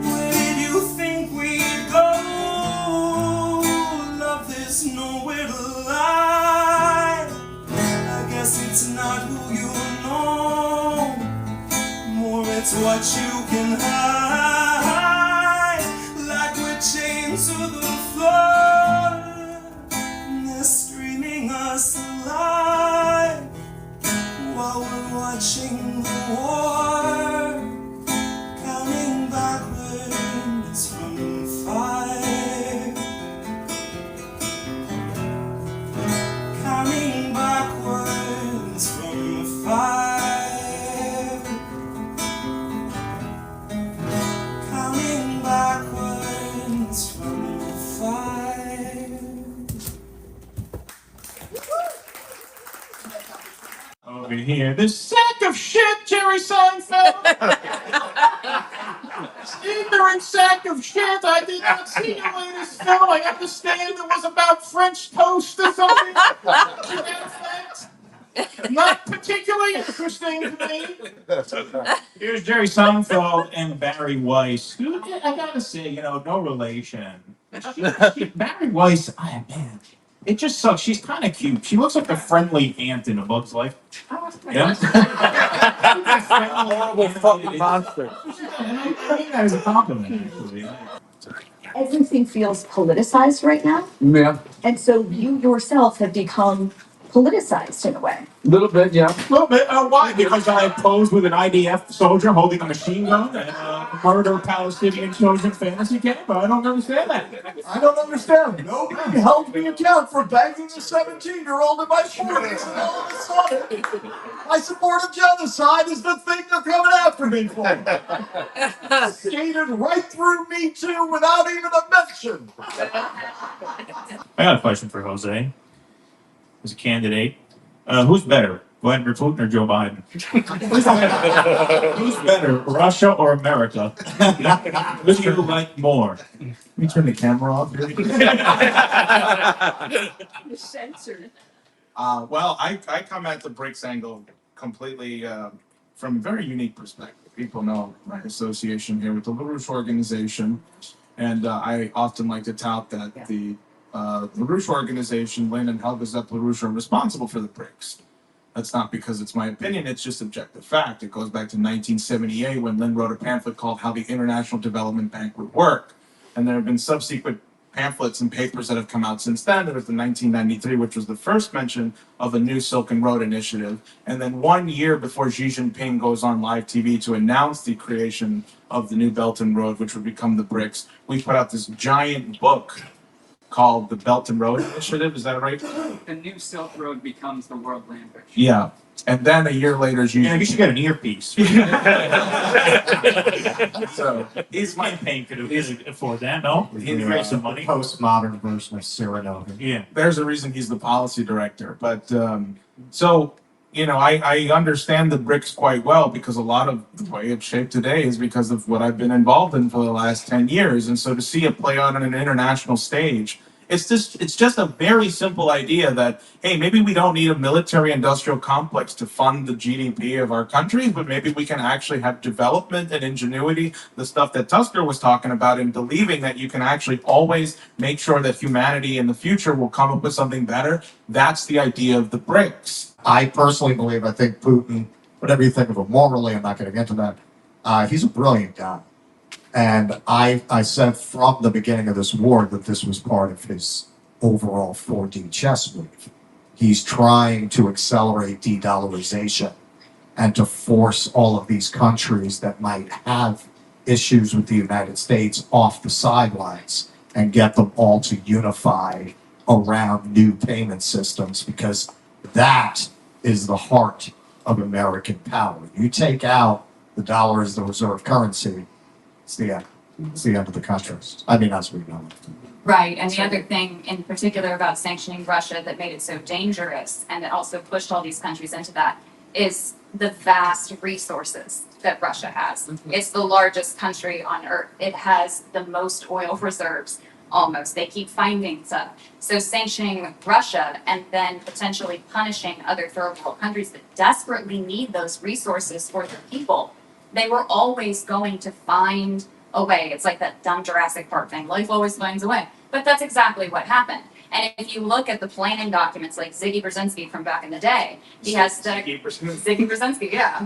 Where did you think we'd go? Love, there's nowhere to lie. I guess it's not who you know, more it's what you can hide. Like we're chained to the floor, and they're streaming us alive while we're watching the war, counting backwards from 5, counting backwards from 5, counting backwards from 5. Over here, this sack of shit, Jerry Seinfeld. Ignorant sack of shit. I did not see your latest film. I understand it was about French toast or something. Not particularly interesting to me. Here's Jerry Seinfeld and Barry Weiss, who I gotta say, no relation. Barry Weiss, man. It just sucks. She's kind of cute. She looks like the friendly ant in A Bug's Life. Yeah? Horrible fucking monster. I mean that as a compliment, actually. Everything feels politicized right now. Yeah. And so you yourself have become politicized in a way. A little bit, yeah. A little bit. Why? Because I posed with an IDF soldier holding a machine gun and murder Palestinian chosen fantasy camp. I don't understand that. I don't understand. Nobody held me account for banging a 17-year-old in my 40s, and all of a sudden, I support a genocide is the thing they're coming after me for. Skated right through Me Too without even a mention. I got a question for Jose. As a candidate, who's better, Vladimir Putin or Joe Biden? Who's better, Russia or America? Which do you like more? Let me turn the camera off here. You're censored. Well, I come at the BRICS angle completely from a very unique perspective. People know my association here with the LaRouche organization, and I often like to tout that the LaRouche organization, Lynn and Helga Zepp LaRouche, are responsible for the BRICS. That's not because it's my opinion, it's just objective fact. It goes back to 1978 when Lynn wrote a pamphlet called How the International Development Bank Would Work. And there have been subsequent pamphlets and papers that have come out since then. There was the 1993, which was the first mention of a new Silk and Road initiative. And then 1 year before Xi Jinping goes on live TV to announce the creation of the new Belt and Road, which would become the BRICS, we put out this giant book called the Belt and Road Initiative. Is that right? The new Silk Road becomes the world land bridge. Yeah. And then a year later, you should get an earpiece. So His campaign could afford that, no? He'd raise some money. Postmodern version of Cyrano. Yeah. there's a reason he's the policy director. But so, you know, I understand the BRICS quite well because a lot of the way it's shaped today is because of what I've been involved in for the last 10 years. And so to see it play out on an international stage, it's just a very simple idea that, hey, maybe we don't need a military industrial complex to fund the GDP of our countries, but maybe we can actually have development and ingenuity, the stuff that Tusker was talking about, and believing that you can actually always make sure that humanity in the future will come up with something better. That's the idea of the BRICS. I personally believe, I think Putin, whatever you think of him morally, I'm not getting into that, he's a brilliant guy. And I said from the beginning of this war that this was part of his overall 4D chess move. He's trying to accelerate de-dollarization and to force all of these countries that might have issues with the United States off the sidelines and get them all to unify around new payment systems, because that is the heart of American power. You take out the dollar as the reserve currency, it's the end. It's the end of the countries. I mean, as we know. Right, and the other thing in particular about sanctioning Russia that made it so dangerous and that also pushed all these countries into that is the vast resources that Russia has. It's the largest country on earth. It has the most oil reserves, almost. They keep finding stuff. So sanctioning Russia and then potentially punishing other third world countries that desperately need those resources for their people, they were always going to find a way. It's like that dumb Jurassic Park thing. Life always finds a way. But that's exactly what happened. And if you look at the planning documents like Ziggy Brzezinski from back in the day, he has Ziggy Brzezinski, yeah.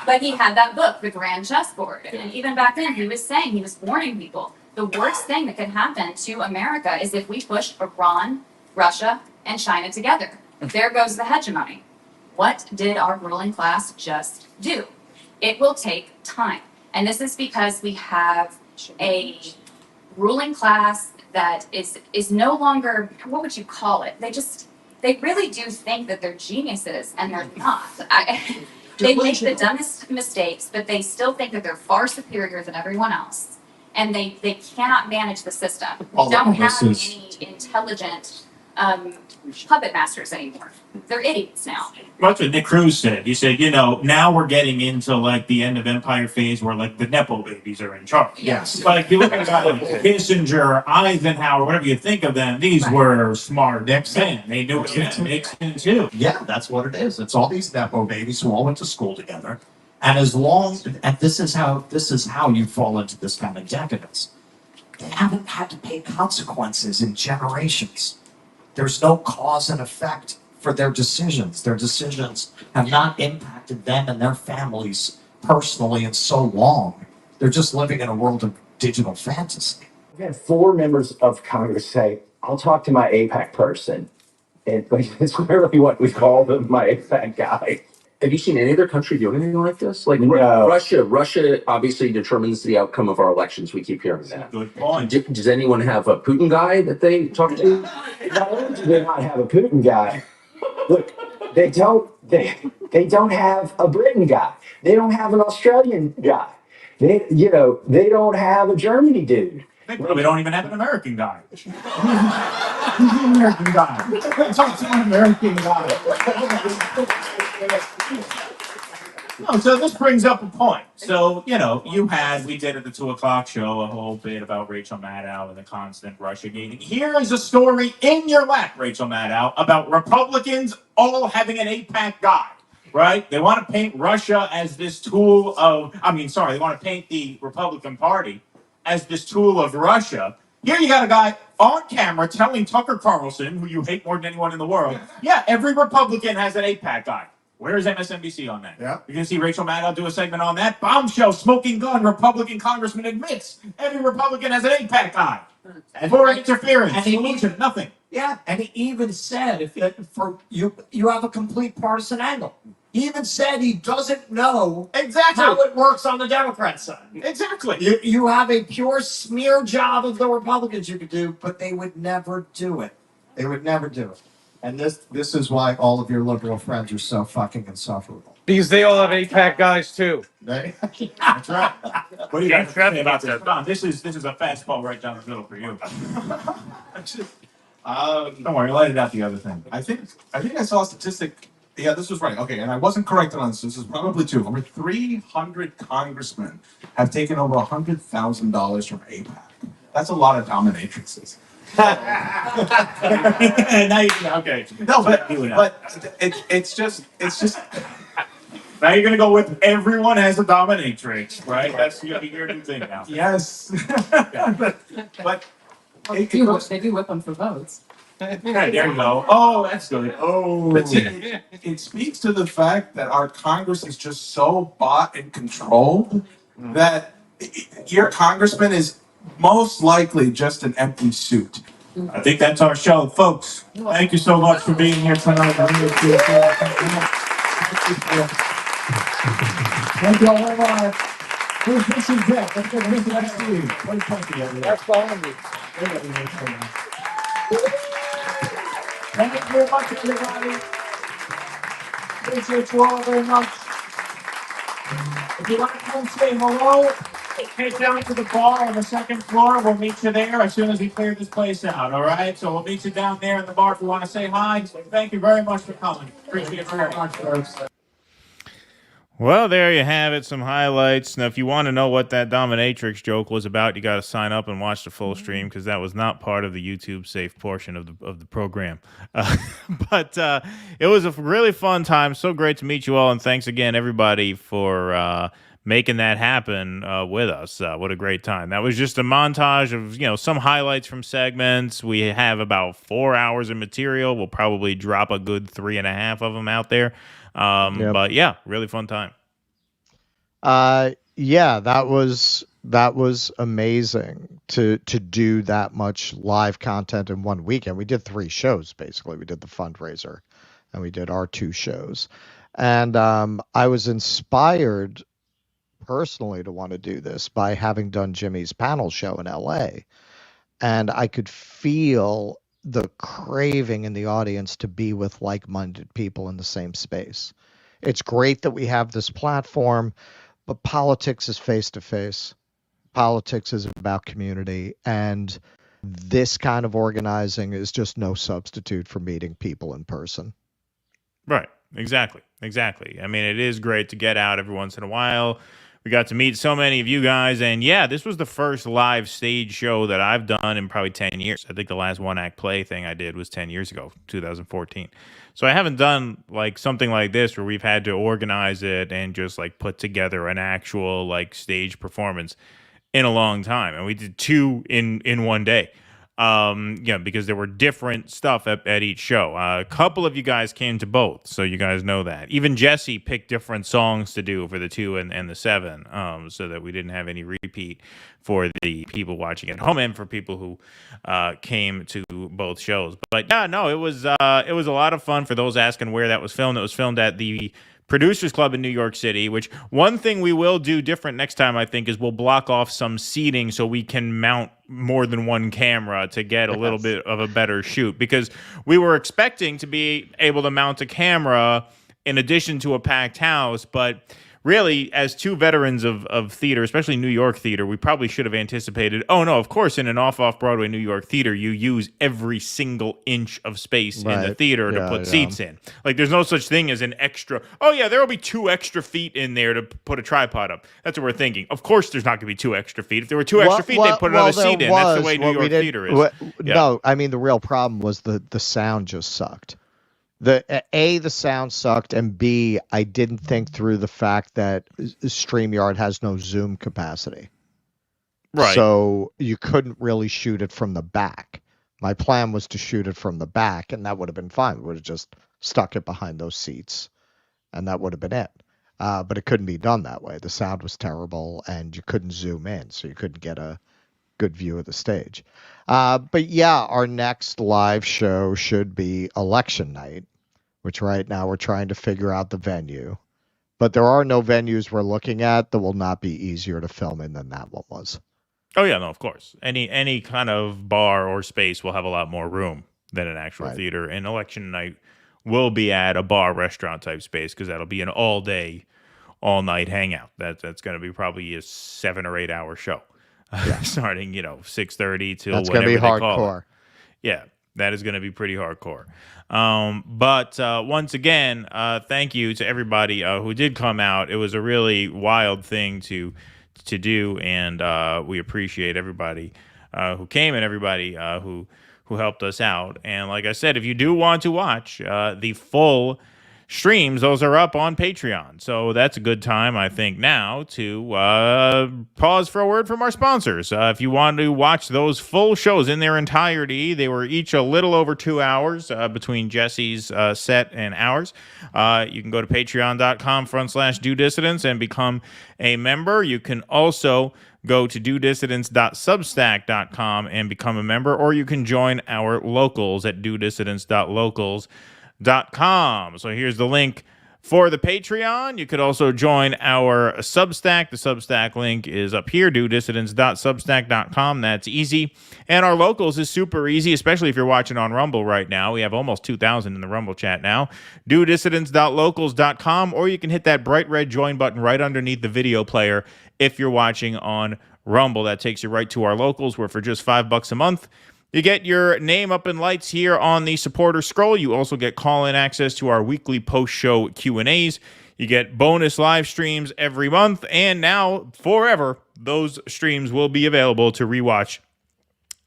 But he had that book, The Grand Chessboard. And even back then, he was saying, he was warning people, the worst thing that could happen to America is if we push Iran, Russia, and China together. There goes the hegemony. What did our ruling class just do? It will take time. And this is because we have a ruling class that is no longer, what would you call it? They really do think that they're geniuses, and they're not. They make the dumbest mistakes, but they still think that they're far superior than everyone else. And they cannot manage the system. They don't have any intelligent puppet masters anymore. They're idiots now. That's what Nick Cruz said. He said, you know, now we're getting into like the end of empire phase where like the Nepo babies are in charge. Yes. But if you look at Kissinger, Eisenhower, whatever you think of them, these were smart men. They knew it. Nixon too. Yeah, that's what it is. It's all these Nepo babies who all went to school together. And this is how you fall into this kind of decadence. They haven't had to pay consequences in generations. There's no cause and effect for their decisions. Their decisions have not impacted them and their families personally in so long. They're just living in a world of digital fantasy. We had 4 members of Congress say, I'll talk to my AIPAC person. And it's really what we call them, my AIPAC guy. Have you seen any other country do anything like this? Like No. Russia obviously determines the outcome of our elections. We keep hearing that. Good point. Does anyone have a Putin guy that they talk to? Not only do they not have a Putin guy, look, they don't have a Britain guy. They don't have an Australian guy. They don't have a Germany dude. They probably don't even have an American guy. An American guy. Talk to an American guy. No, so this brings up a point. So, you know, we did at the 2:00 show a whole bit about Rachel Maddow and the constant Russia gating. Here is a story in your lap, Rachel Maddow, about Republicans all having an AIPAC guy, right? They want to paint Russia as this tool of, they want to paint the Republican Party as this tool of Russia. Here you got a guy on camera telling Tucker Carlson, who you hate more than anyone in the world, yeah, every Republican has an AIPAC guy. Where is MSNBC on that? Yeah. You're going to see Rachel Maddow do a segment on that. Bombshell, smoking gun, Republican congressman admits every Republican has an AIPAC guy. For interference, collusion, nothing. Yeah, and he even said, you have a complete partisan angle. He even said he doesn't know Exactly how it works on the Democrat side. Exactly. You have a pure smear job of the Republicans you could do, but they would never do it. They would never do it. And this is why all of your liberal friends are so fucking insufferable. Because they all have APAC guys too. That's right. What do you guys say about this? Don, this is a fastball right down the middle for you. Don't worry, I'll edit out the other thing. I think I saw a statistic. Yeah, this was right. Okay, and I wasn't corrected on this. This is probably true. Over 300 congressmen have taken over $100,000 from AIPAC. That's a lot of dominatrixes. Now you okay. No, but it's just. Now you're gonna go with everyone has a dominatrix, right? That's your new thing now. Yes. but they do whip them for votes. There you go. Oh, that's good. Oh, but it speaks to the fact that our Congress is just so bought and controlled that your congressman is most likely just an empty suit. I think that's our show, folks. Thank you so much for being here tonight. Thank you all very much. Who's this is Jeff? Let's go to the next team. What is country over there? That's behind you. Thank you very much, everybody. Appreciate you all very much. If you want to come say hello, head down to the bar on the second floor. We'll meet you there as soon as we clear this place out, all right? So we'll meet you down there in the bar if you want to say hi. Thank you very much for coming. Appreciate it very much, folks. Well, there you have it, some highlights. Now, if you want to know what that dominatrix joke was about, you got to sign up and watch the full stream because that was not part of the YouTube safe portion of the program. But it was a really fun time. So great to meet you all, and thanks again, everybody, for making that happen with us. What a great time. That was just a montage of, some highlights from segments. We have about 4 hours of material. We'll probably drop a good 3.5 of them out there. But yeah, really fun time. Yeah, that was amazing to do that much live content in one weekend. We did 3 shows basically. We did the fundraiser and we did our 2 shows. And I was inspired personally to want to do this by having done Jimmy's panel show in LA. And I could feel the craving in the audience to be with like-minded people in the same space. It's great that we have this platform, but politics is face-to-face. Politics is about community, and this kind of organizing is just no substitute for meeting people in person. Right. Exactly. I mean, it is great to get out every once in a while. We got to meet so many of you guys, and yeah, this was the first live stage show that I've done in probably 10 years. I think the last one-act play thing I did was 10 years ago, 2014. So I haven't done like something like this where we've had to organize it and just like put together an actual like stage performance in a long time. And we did 2 in one day. Because there were different stuff at each show. A couple of you guys came to both, so you guys know that. Even Jesse picked different songs to do for the 2 and the 7, so that we didn't have any repeat for the people watching at home and for people who came to both shows. But yeah, no, it was a lot of fun. For those asking where that was filmed, it was filmed at the Producers Club in New York City, which one thing we will do different next time, I think, is we'll block off some seating so we can mount more than one camera to get a little bit of a better shoot, because we were expecting to be able to mount a camera in addition to a packed house, but really, as 2 veterans of theater, especially New York theater, we probably should have anticipated, oh no, of course, in an off-Broadway New York theater, you use every single inch of space in the theater to put seats in. Like, there's no such thing as an extra, oh yeah, there will be 2 extra feet in there to put a tripod up. That's what we're thinking. Of course there's not going to be 2 extra feet. If there were 2 extra feet, they'd put another seat in. That's the way New York theater is. No, I mean, the real problem was the sound just sucked. The sound sucked, and B, I didn't think through the fact that StreamYard has no Zoom capacity. Right. So you couldn't really shoot it from the back. My plan was to shoot it from the back, and that would have been fine. We would have just stuck it behind those seats, and that would have been it. But it couldn't be done that way. The sound was terrible, and you couldn't zoom in, so you couldn't get a good view of the stage. But yeah, our next live show should be election night, which right now we're trying to figure out the venue. But there are no venues we're looking at that will not be easier to film in than that one was. Oh yeah, no, of course. Any kind of bar or space will have a lot more room than an actual theater. And election night will be at a bar restaurant type space because that'll be an all day, all night hangout. That's going to be probably a 7 or 8 hour show, starting 6:30 till that's whenever going to be they call hardcore. it. Yeah, that is going to be pretty hardcore. But once again, thank you to everybody who did come out. It was a really wild thing to do, and we appreciate everybody who came and everybody who helped us out. And like I said, if you do want to watch the full streams, those are up on Patreon. So that's a good time, I think, now to pause for a word from our sponsors. If you want to watch those full shows in their entirety, they were each a little over 2 hours between Jesse's set and ours. You can go to patreon.com/DoDissidence and become a member. You can also go to dodissidence.substack.com and become a member, or you can join our locals at dodissidence.locals.com. So here's the link for the Patreon. You could also join our Substack. The Substack link is up here, dodissidence.substack.com. That's easy. And our locals is super easy, especially if you're watching on Rumble right now. We have almost 2,000 in the Rumble chat now. dodissidence.locals.com, or you can hit that bright red join button right underneath the video player if you're watching on Rumble. That takes you right to our locals, where for just $5 a month, you get your name up in lights here on the supporter scroll. You also get call-in access to our weekly post-show Q&As. You get bonus live streams every month, and now, forever, those streams will be available to rewatch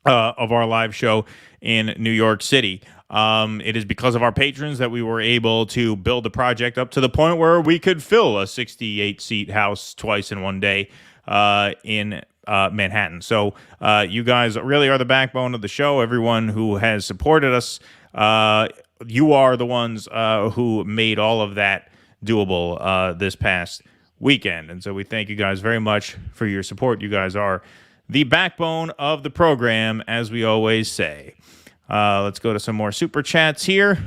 of our live show in New York City. It is because of our patrons that we were able to build the project up to the point where we could fill a 68-seat house twice in one day in Manhattan. So you guys really are the backbone of the show. Everyone who has supported us, you are the ones who made all of that doable this past weekend. And so we thank you guys very much for your support. You guys are the backbone of the program, as we always say. Let's go to some more super chats here.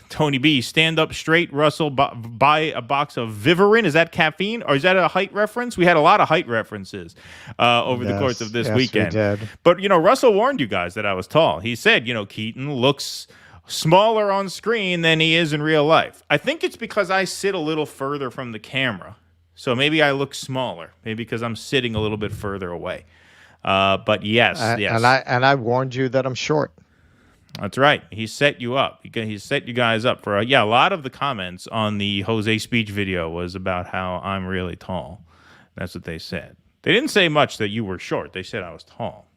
Tony B, stand up straight. Russell, buy a box of Vivarin. Is that caffeine, or is that a height reference? We had a lot of height references over the course of this weekend. We did. But, Russell warned you guys that I was tall. He said, Keaton looks smaller on screen than he is in real life. I think it's because I sit a little further from the camera. So maybe I look smaller. Maybe because I'm sitting a little bit further away. But yes. And I warned you that I'm short. That's right. He set you up. He set you guys up for a lot of the comments on the Jose speech video was about how I'm really tall. That's what they said. They didn't say much that you were short. They said I was tall.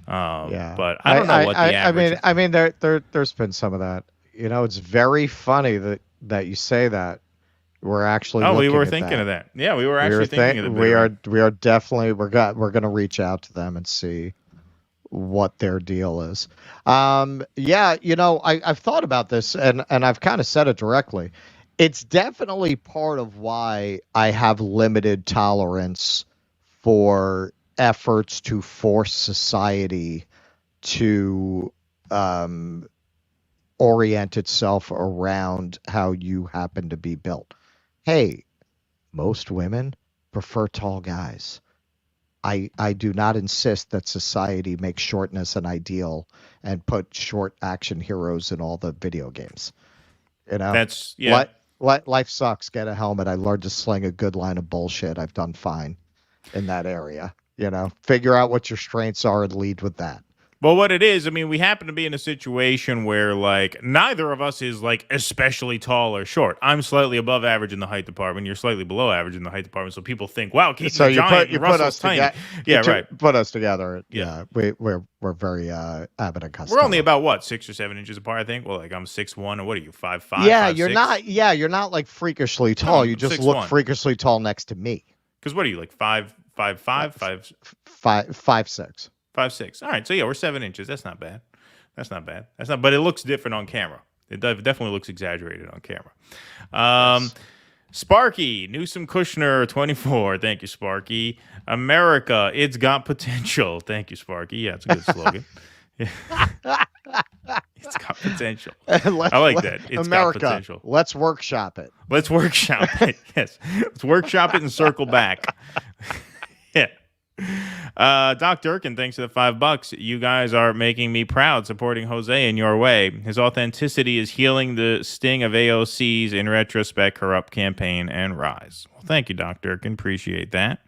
But I don't know what the average. I mean, there's been some of that. It's very funny that you say that. We're actually. We were thinking of that. Yeah, we were actually thinking of it. We are definitely. We're going to reach out to them and see what their deal is. I've thought about this and I've kind of said it directly. It's definitely part of why I have limited tolerance for efforts to force society to orient itself around how you happen to be built. Hey, most women prefer tall guys. I do not insist that society make shortness an ideal and put short action heroes in all the video games. That's life sucks. Get a helmet. I learned to sling a good line of bullshit. I've done fine in that area. Figure out what your strengths are and lead with that. Well, what it is, we happen to be in a situation where, neither of us is, especially tall or short. I'm slightly above average in the height department. You're slightly below average in the height department. So people think, wow, Keaton's a giant and Russell's tiny. Put us together. Yeah. We're very avid and custom. We're only about, 6 or 7 inches apart, I think. Well, I'm 6'1", and what are you, 5'5"? Yeah, 5'6"? you're not, freakishly tall. No, you just 6'1". Look freakishly tall next to me. Because what are you, 5'5", 5'6"? 5'6". All right, so we're 7 inches. That's not bad. But it looks different on camera. It definitely looks exaggerated on camera. Yes. Sparky, Newsom Kushner, 24. Thank you, Sparky. America, it's got potential. Thank you, Sparky. Yeah, it's a good slogan. It's got potential. I like that. It's America, got potential. Let's workshop it. Let's workshop it. Yes. Let's workshop it and circle back. Yeah. Doc Durkin, thanks for the $5. You guys are making me proud supporting Jose in your way. His authenticity is healing the sting of AOC's, in retrospect, corrupt campaign and rise. Well, thank you, Doc Durkin. Appreciate that.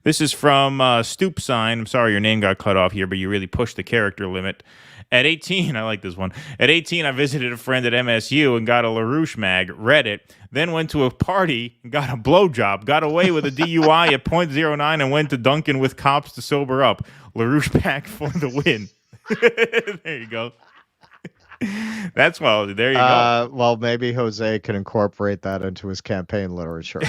This is from Stoop Sign. I'm sorry your name got cut off here, but you really pushed the character limit. At 18, I like this one. At 18, I visited a friend at MSU and got a LaRouche mag, read it, then went to a party and got a blowjob, got away with a DUI at .09 and went to Dunkin' with cops to sober up. LaRouche pack for the win. There you go. That's well, there you go. Well, maybe Jose can incorporate that into his campaign literature.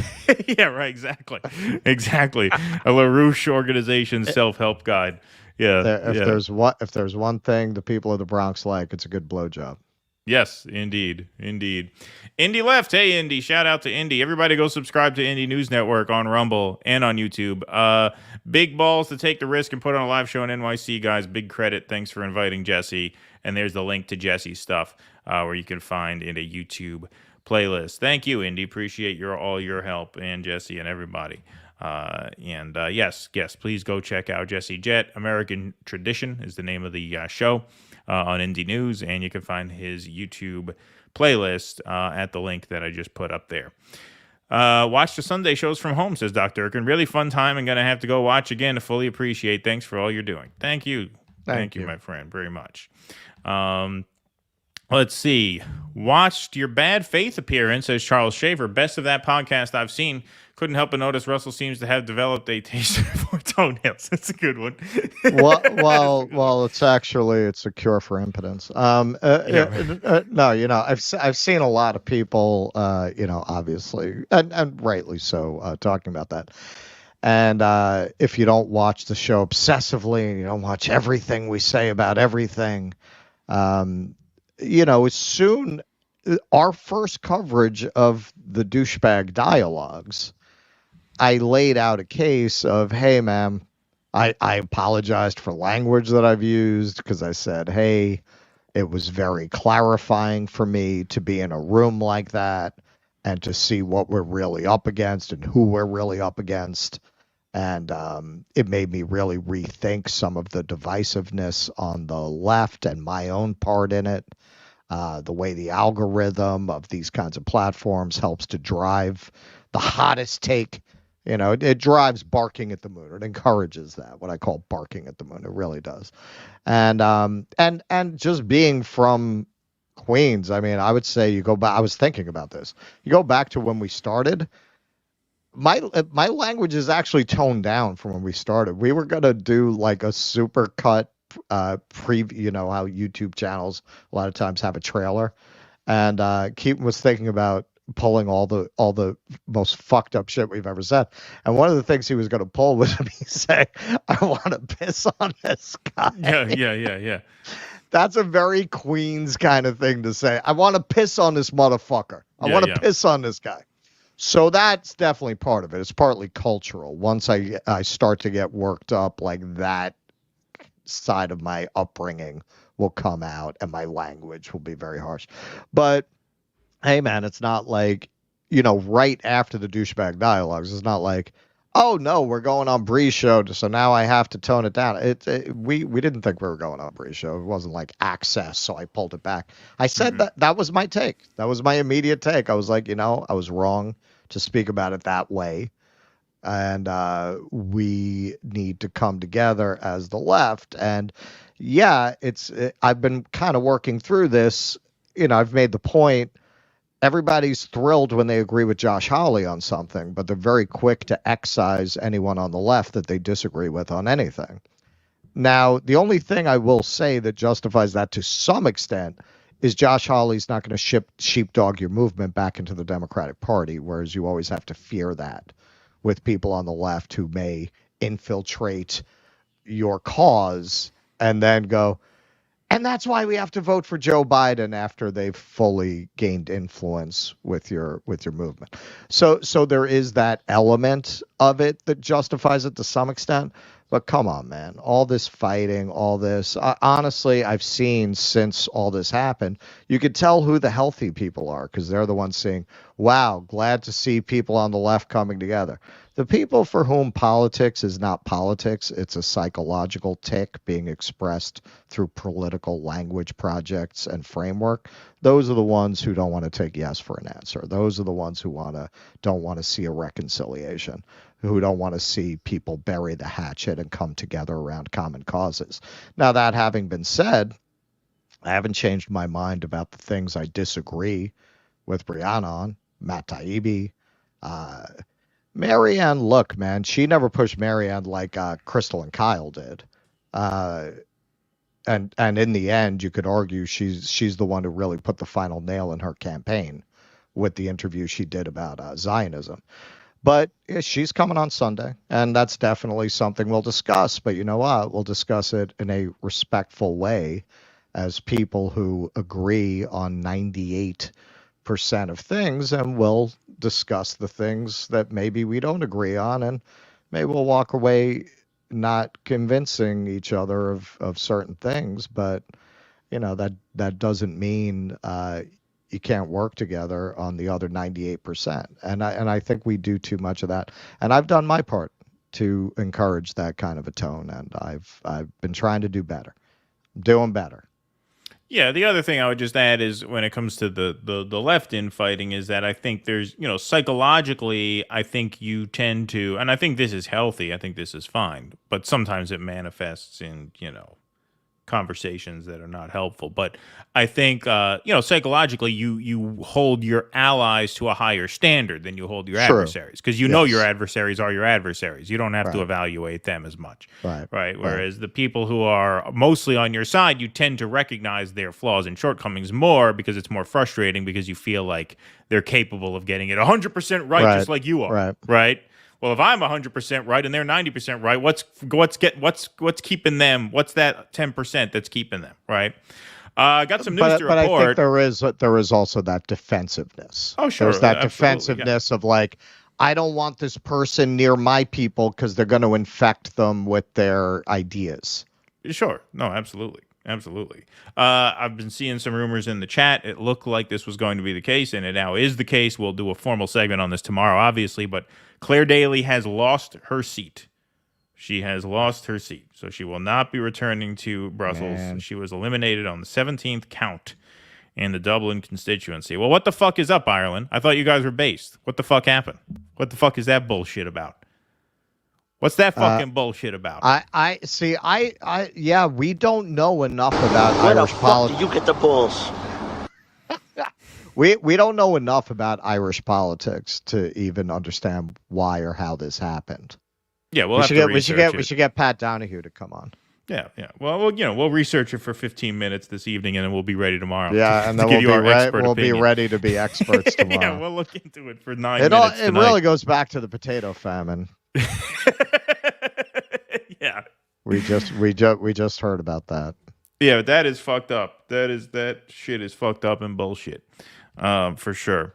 Yeah, right, exactly. Exactly. A LaRouche organization self-help guide. Yeah. If there's one thing the people of the Bronx like, it's a good blowjob. Yes, indeed. Indy left. Hey, Indy. Shout out to Indy. Everybody go subscribe to Indy News Network on Rumble and on YouTube. Big balls to take the risk and put on a live show in NYC, guys. Big credit. Thanks for inviting Jesse. And there's the link to Jesse's stuff where you can find in a YouTube playlist. Thank you, Indy. Appreciate all your help, and Jesse and everybody. Yes, please go check out Jesse Jett. American Tradition is the name of the show on Indie News, and you can find his YouTube playlist at the link that I just put up there. Watch the Sunday shows from home, says Dr. Durkin. Really fun time, and going to have to go watch again to fully appreciate. Thanks for all you're doing. Thank you. Thank you, my friend, very much. Let's see. Watched your Bad Faith appearance, says Charles Schaefer. Best of that podcast I've seen. Couldn't help but notice Russell seems to have developed a taste for toenails. That's a good one. well, it's a cure for impotence. No, I've seen a lot of people, obviously, and rightly so, talking about that. And if you don't watch the show obsessively and you don't watch everything we say about everything, as soon our first coverage of the douchebag dialogues, I laid out a case of, hey, ma'am, I apologized for language that I've used because I said, hey, it was very clarifying for me to be in a room like that and to see what we're really up against and who we're really up against. And it made me really rethink some of the divisiveness on the left and my own part in it. The way the algorithm of these kinds of platforms helps to drive the hottest take. It drives barking at the moon. It encourages that, what I call barking at the moon. It really does. And just being from Queens, I mean, I would say you go back. I was thinking about this. You go back to when we started. My language is actually toned down from when we started. We were gonna do like a super cut preview. How YouTube channels a lot of times have a trailer, and Keaton was thinking about pulling all the most fucked up shit we've ever said. And one of the things he was going to pull was me saying, "I want to piss on this guy." Yeah. That's a very Queens kind of thing to say. I want to piss on this motherfucker. I want to piss on this guy. So that's definitely part of it. It's partly cultural. Once I start to get worked up, like that side of my upbringing will come out and my language will be very harsh. But hey, man, it's not like, right after the douchebag dialogues, it's not like, oh, no, we're going on Brie's show, so now I have to tone it down. We didn't think we were going on Brie's show. It wasn't like access, so I pulled it back. I said that was my take. That was my immediate take. I was like, I was wrong to speak about it that way. And we need to come together as the left. And yeah, I've been kind of working through this. I've made the point. Everybody's thrilled when they agree with Josh Hawley on something, but they're very quick to excise anyone on the left that they disagree with on anything. Now, the only thing I will say that justifies that to some extent is Josh Hawley's not going to sheepdog your movement back into the Democratic Party, whereas you always have to fear that with people on the left who may infiltrate your cause and then go, and that's why we have to vote for Joe Biden after they've fully gained influence with your movement. So there is that element of it that justifies it to some extent. But come on, man. All this fighting, all this. Honestly, I've seen since all this happened, you could tell who the healthy people are because they're the ones saying, wow, glad to see people on the left coming together. The people for whom politics is not politics, it's a psychological tick being expressed through political language projects and framework. Those are the ones who don't want to take yes for an answer. Those are the ones who don't want to see a reconciliation, who don't want to see people bury the hatchet and come together around common causes. Now, that having been said, I haven't changed my mind about the things I disagree with Briahna on, Matt Taibbi, Marianne. Look, man, she never pushed Marianne like Crystal and Kyle did. And in the end, you could argue she's the one who really put the final nail in her campaign with the interview she did about Zionism. But yeah, she's coming on Sunday, and that's definitely something we'll discuss. But you know what? We'll discuss it in a respectful way as people who agree on 98% of things, and we'll discuss the things that maybe we don't agree on, and maybe we'll walk away not convincing each other of certain things. But, you know, that doesn't mean you can't work together on the other 98%. And I think we do too much of that. And I've done my part to encourage that kind of a tone. And I've been trying to do better, doing better. Yeah, the other thing I would just add is when it comes to the left infighting is that I think there's, psychologically, I think you tend to, and I think this is healthy, I think this is fine, but sometimes it manifests in, conversations that are not helpful. But I think, psychologically, you hold your allies to a higher standard than you hold your adversaries, because know your adversaries are your adversaries. You don't have to evaluate them as much. Right. Whereas the people who are mostly on your side, you tend to recognize their flaws and shortcomings more because it's more frustrating because you feel like they're capable of getting it 100% right, just like you are. Right. Well, if I'm 100% right and they're 90% right, what's keeping them? What's that 10% that's keeping them? Right. I got some news to report. But I think there is also that defensiveness. Oh, sure. There's that defensiveness of like, I don't want this person near my people because they're going to infect them with their ideas. Sure. No, absolutely. Absolutely. I've been seeing some rumors in the chat. It looked like this was going to be the case, and it now is the case. We'll do a formal segment on this tomorrow, obviously, but Claire Daly has lost her seat. She has lost her seat, so she will not be returning to Brussels. Man. She was eliminated on the 17th count in the Dublin constituency. Well, what the fuck is up, Ireland? I thought you guys were based. What the fuck happened? What the fuck is that bullshit about? What's that fucking bullshit about? Yeah, we don't know enough about Irish politics. You get the balls. We don't know enough about Irish politics to even understand why or how this happened. Yeah, we should get Pat Donahue to come on. Yeah. Well, we'll research it for 15 minutes this evening, and then we'll be ready tomorrow. Yeah, and then we'll be ready to be experts tomorrow. Yeah, we'll look into it for 9 minutes. It really goes back to the potato famine. Yeah, we just heard about that. Yeah, but that is fucked up. That shit is fucked up and bullshit, for sure.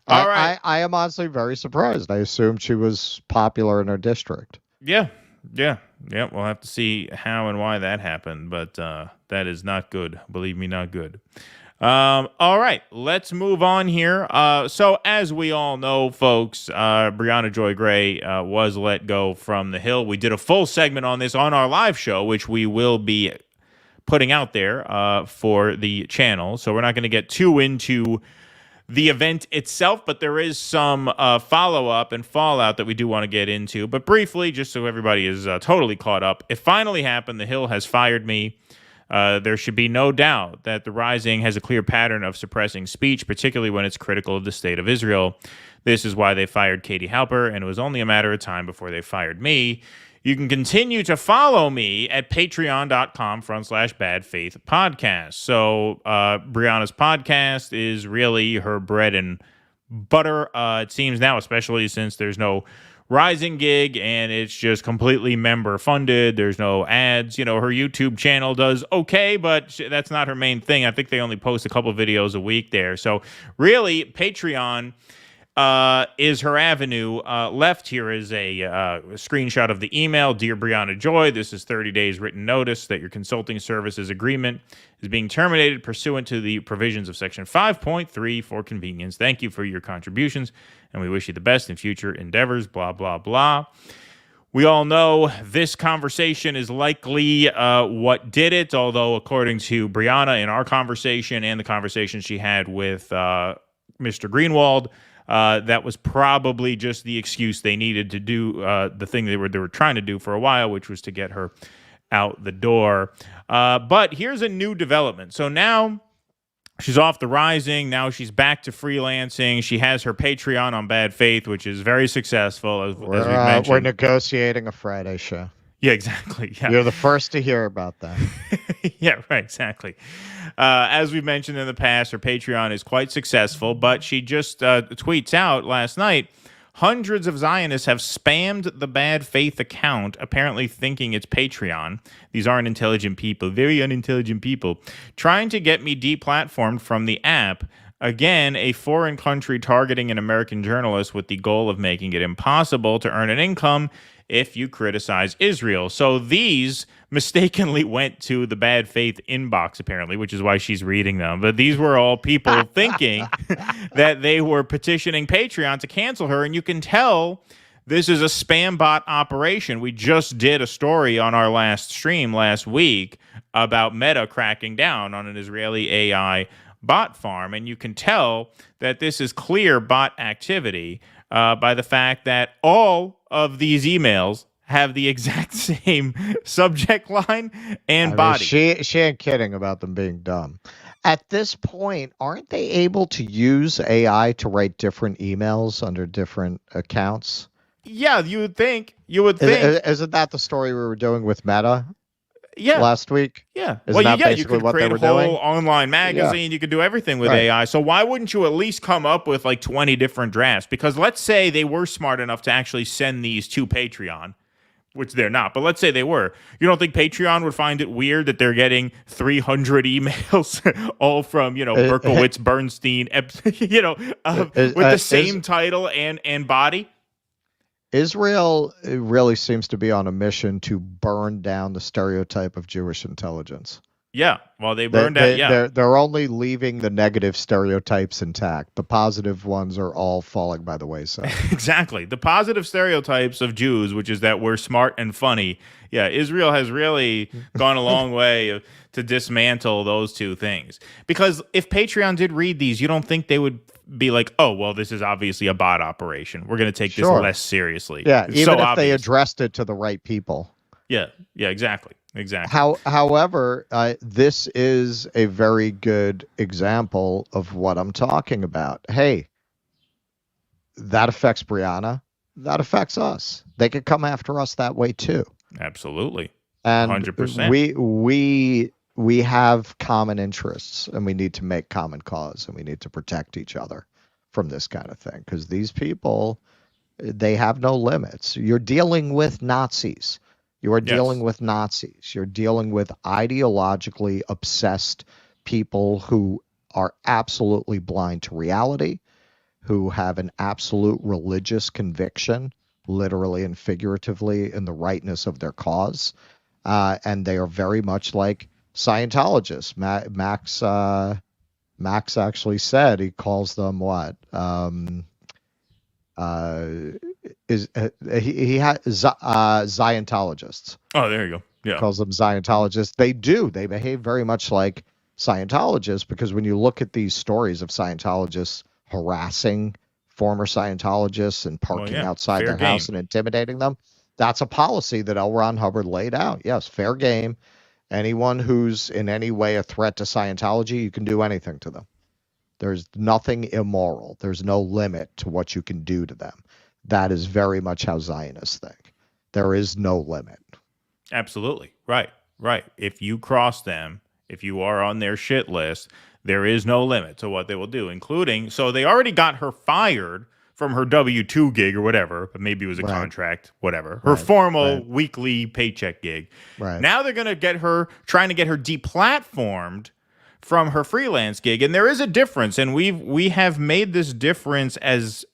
All right, I am honestly very surprised. I assumed she was popular in her district. Yeah. We'll have to see how and why that happened, but that is not good. Believe me, not good. All right, let's move on here. So as we all know, folks, Briahna Joy Gray was let go from the Hill. We did a full segment on this on our live show, which we will be putting out there for the channel. So we're not going to get too into the event itself, but there is some follow-up and fallout that we do want to get into. But briefly, just so everybody is totally caught up, it finally happened. The Hill has fired me. There should be no doubt that the Rising has a clear pattern of suppressing speech, particularly when it's critical of the state of Israel. This is why they fired Katie Halper, and it was only a matter of time before they fired me. You can continue to follow me at patreon.com/badfaithpodcast. So Brianna's podcast is really her bread and butter, it seems now, especially since there's no Rising gig, and it's just completely member funded. There's no ads. Her YouTube channel does okay, but that's not her main thing. I think they only post a couple videos a week there. So really, Patreon is her avenue. Left here is a screenshot of the email. Dear Briahna Joy, this is 30 days written notice that your consulting services agreement is being terminated pursuant to the provisions of Section 5.3 for convenience. Thank you for your contributions, and we wish you the best in future endeavors, blah, blah, blah. We all know this conversation is likely what did it, although according to Briahna in our conversation and the conversation she had with Mr. Greenwald, that was probably just the excuse they needed to do the thing they were trying to do for a while, which was to get her out the door. But here's a new development. So now she's off the Rising. Now she's back to freelancing. She has her Patreon on Bad Faith, which is very successful, as we've mentioned. We're negotiating a Friday show. Yeah, exactly. Yeah. You're the first to hear about that. Yeah, right, exactly. As we've mentioned in the past, her Patreon is quite successful, but she just tweets out last night, hundreds of Zionists have spammed the Bad Faith account, apparently thinking it's Patreon. These aren't intelligent people, very unintelligent people, trying to get me deplatformed from the app. Again, a foreign country targeting an American journalist with the goal of making it impossible to earn an income if you criticize Israel. So these mistakenly went to the Bad Faith inbox, apparently, which is why she's reading them. But these were all people thinking that they were petitioning Patreon to cancel her. And you can tell this is a spam bot operation. We just did a story on our last stream last week about Meta cracking down on an Israeli AI bot farm. And you can tell that this is clear bot activity by the fact that all of these emails have the exact same subject line and body. She ain't kidding about them being dumb. At this point, aren't they able to use AI to write different emails under different accounts? Yeah, you would think. Isn't that the story we were doing with Meta? Yeah. Last week? Yeah. Isn't that basically you could what create they were a whole doing? online magazine. Yeah. You could do everything with AI. So why wouldn't you at least come up with like 20 different drafts? Because let's say they were smart enough to actually send these to Patreon, which they're not. But let's say they were. You don't think Patreon would find it weird that they're getting 300 emails all from, Berkowitz, Bernstein, with the same title and body? Israel really seems to be on a mission to burn down the stereotype of Jewish intelligence. Yeah, well, they burned down. Yeah, they're only leaving the negative stereotypes intact. The positive ones are all falling by the wayside. Exactly, the positive stereotypes of Jews, which is that we're smart and funny. Yeah, Israel has really gone a long way to dismantle those two things. Because if Patreon did read these, you don't think they would be like, oh, well, this is obviously a bot operation. We're going to take this less seriously. Yeah, it's even if they addressed it to the right people. Yeah, exactly. However, this is a very good example of what I'm talking about. Hey, that affects Briahna. That affects us. They could come after us that way too. Absolutely. And 100%. We have common interests, and we need to make common cause, and we need to protect each other from this kind of thing, because these people, they have no limits. You're dealing with Nazis. You are dealing with Nazis. You're dealing with ideologically obsessed people who are absolutely blind to reality, who have an absolute religious conviction, literally and figuratively, in the rightness of their cause. And they are very much like Scientologists. Max actually said, he calls them what? He has Scientologists. Oh, there you go. Yeah, he calls them Scientologists. They behave very much like Scientologists, because when you look at these stories of Scientologists harassing former Scientologists and parking outside their house and intimidating them, that's a policy that L. Ron Hubbard laid out. Yes, fair game. Anyone who's in any way a threat to Scientology, you can do anything to them. There's nothing immoral. There's no limit to what you can do to them. That is very much how Zionists think. There is no limit. Absolutely. Right. If you cross them, if you are on their shit list, there is no limit to what they will do, including, so they already got her fired from her W-2 gig or whatever, but maybe it was a contract, whatever. Her formal weekly paycheck gig. Right. Now they're going to trying to get her deplatformed from her freelance gig. And there is a difference, and we have made this difference as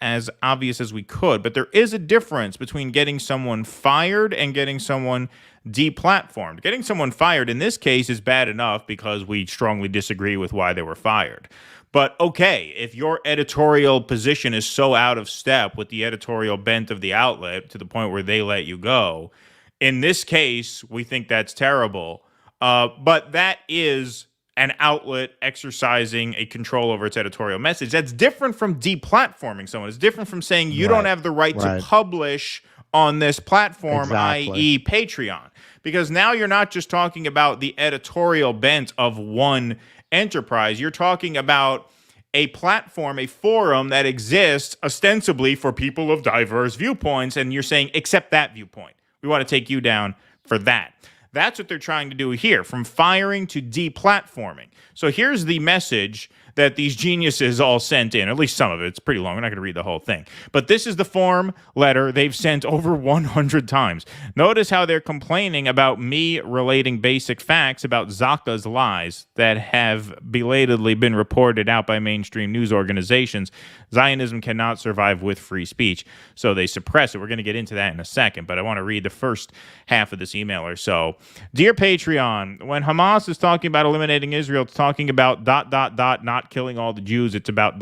obvious as we could, but there is a difference between getting someone fired and getting someone deplatformed. Getting someone fired in this case is bad enough because we strongly disagree with why they were fired. But okay, if your editorial position is so out of step with the editorial bent of the outlet to the point where they let you go, in this case, we think that's terrible. But that is an outlet exercising a control over its editorial message. That's different from deplatforming someone. It's different from saying you don't have the right to publish on this platform, i.e. Patreon. Because now you're not just talking about the editorial bent of one enterprise. You're talking about a platform, a forum that exists ostensibly for people of diverse viewpoints, and you're saying, accept that viewpoint. We want to take you down for that. That's what they're trying to do here, from firing to deplatforming. So here's the message that these geniuses all sent in, at least some of it. It's pretty long. We're not going to read the whole thing. But this is the form letter they've sent over 100 times. Notice how they're complaining about me relating basic facts about Zaka's lies that have belatedly been reported out by mainstream news organizations. Zionism cannot survive with free speech, so they suppress it. We're going to get into that in a second, but I want to read the first half of this email or so. Dear Patreon, when Hamas is talking about eliminating Israel, it's talking about ... not killing all the Jews. It's about ...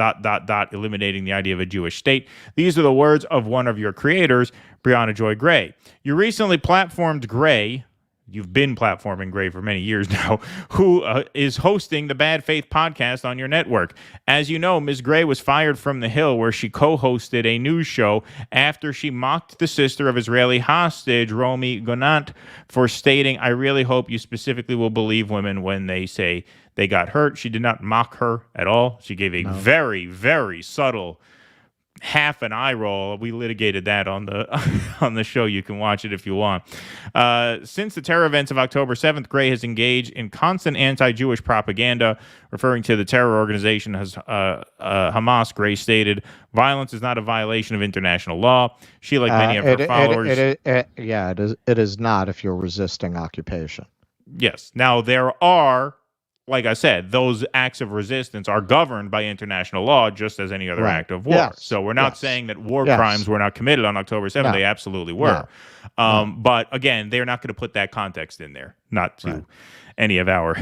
eliminating the idea of a Jewish state. These are the words of one of your creators, Briahna Joy Gray. You recently platformed Gray. You've been platforming Gray for many years now, who is hosting the Bad Faith podcast on your network. As you know, Ms. Gray was fired from The Hill, where she co-hosted a news show after she mocked the sister of Israeli hostage, Romy Gonant, for stating, "I really hope you specifically will believe women when they say they got hurt." She did not mock her at all. She gave a very, very subtle half an eye roll. We litigated that on the show. You can watch it if you want. Since the terror events of October 7th, Gray has engaged in constant anti-Jewish propaganda, referring to the terror organization as Hamas. Gray stated, "Violence is not a violation of international law." She, like many of her followers... It is not if you're resisting occupation. Yes. Now, there are, like I said, those acts of resistance are governed by international law, just as any other act of war. Yes. So we're not saying that war crimes were not committed on October 7th. No. They absolutely were. No. But again, they're not going to put that context in there, not to any of our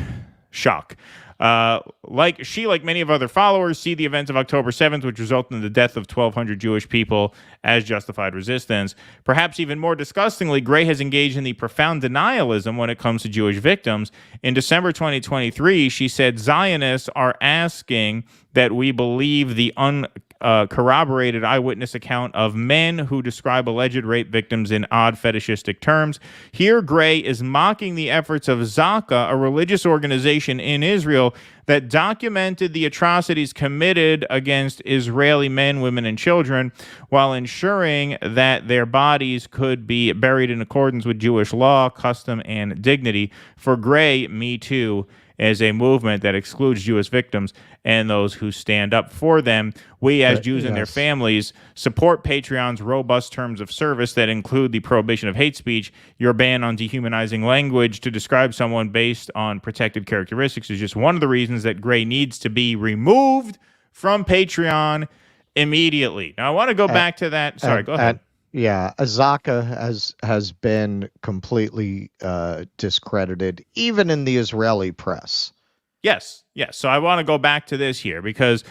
shock. Like many of other followers, see the events of October 7th, which resulted in the death of 1,200 Jewish people, as justified resistance. Perhaps even more disgustingly, Gray has engaged in the profound denialism when it comes to Jewish victims. In December 2023, she said, "Zionists are asking that we believe the uncorroborated eyewitness account of men who describe alleged rape victims in odd fetishistic terms." Here, Gray is mocking the efforts of Zaka, a religious organization in Israel that documented the atrocities committed against Israeli men, women, and children, while ensuring that their bodies could be buried in accordance with Jewish law, custom, and dignity. For Gray, Me Too is a movement that excludes Jewish victims and those who stand up for them. We, as Jews and their families, support Patreon's robust terms of service that include the prohibition of hate speech. Your ban on dehumanizing language to describe someone based on protected characteristics is just one of the reasons that Gray needs to be removed from Patreon immediately. Now, I want to go back to that. Sorry, go ahead. Zaka has been completely discredited, even in the Israeli press. Yes. So I want to go back to this here because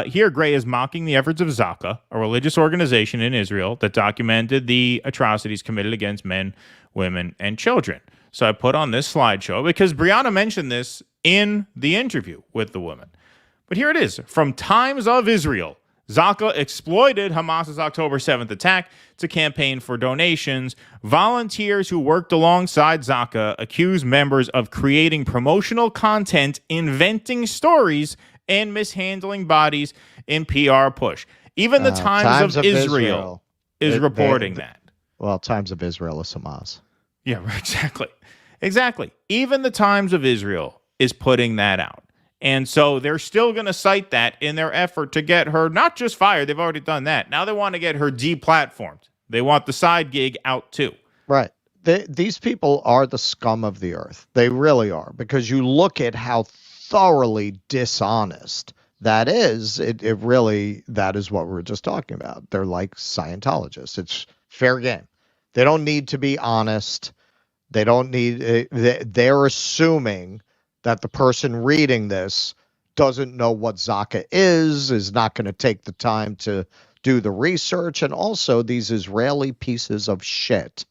here Gray is mocking the efforts of Zaka, a religious organization in Israel that documented the atrocities committed against men, women, and children. So I put on this slideshow because Briahna mentioned this in the interview with the woman. But here it is. From Times of Israel, Zaka exploited Hamas's October 7th attack to campaign for donations. Volunteers who worked alongside Zaka accused members of creating promotional content, inventing stories, and mishandling bodies in PR push. Even the Times of Israel is reporting that. Well, Times of Israel is Hamas. Yeah, exactly. Even the Times of Israel is putting that out. And so they're still going to cite that in their effort to get her not just fired. They've already done that. Now they want to get her deplatformed. They want the side gig out too. Right. These people are the scum of the earth. They really are. Because you look at how thoroughly dishonest. That is, that is what we're just talking about. They're like Scientologists. It's fair game. They don't need to be honest. They don't need, they're assuming that the person reading this doesn't know what Zaka is not going to take the time to do the research. And also these Israeli pieces of shit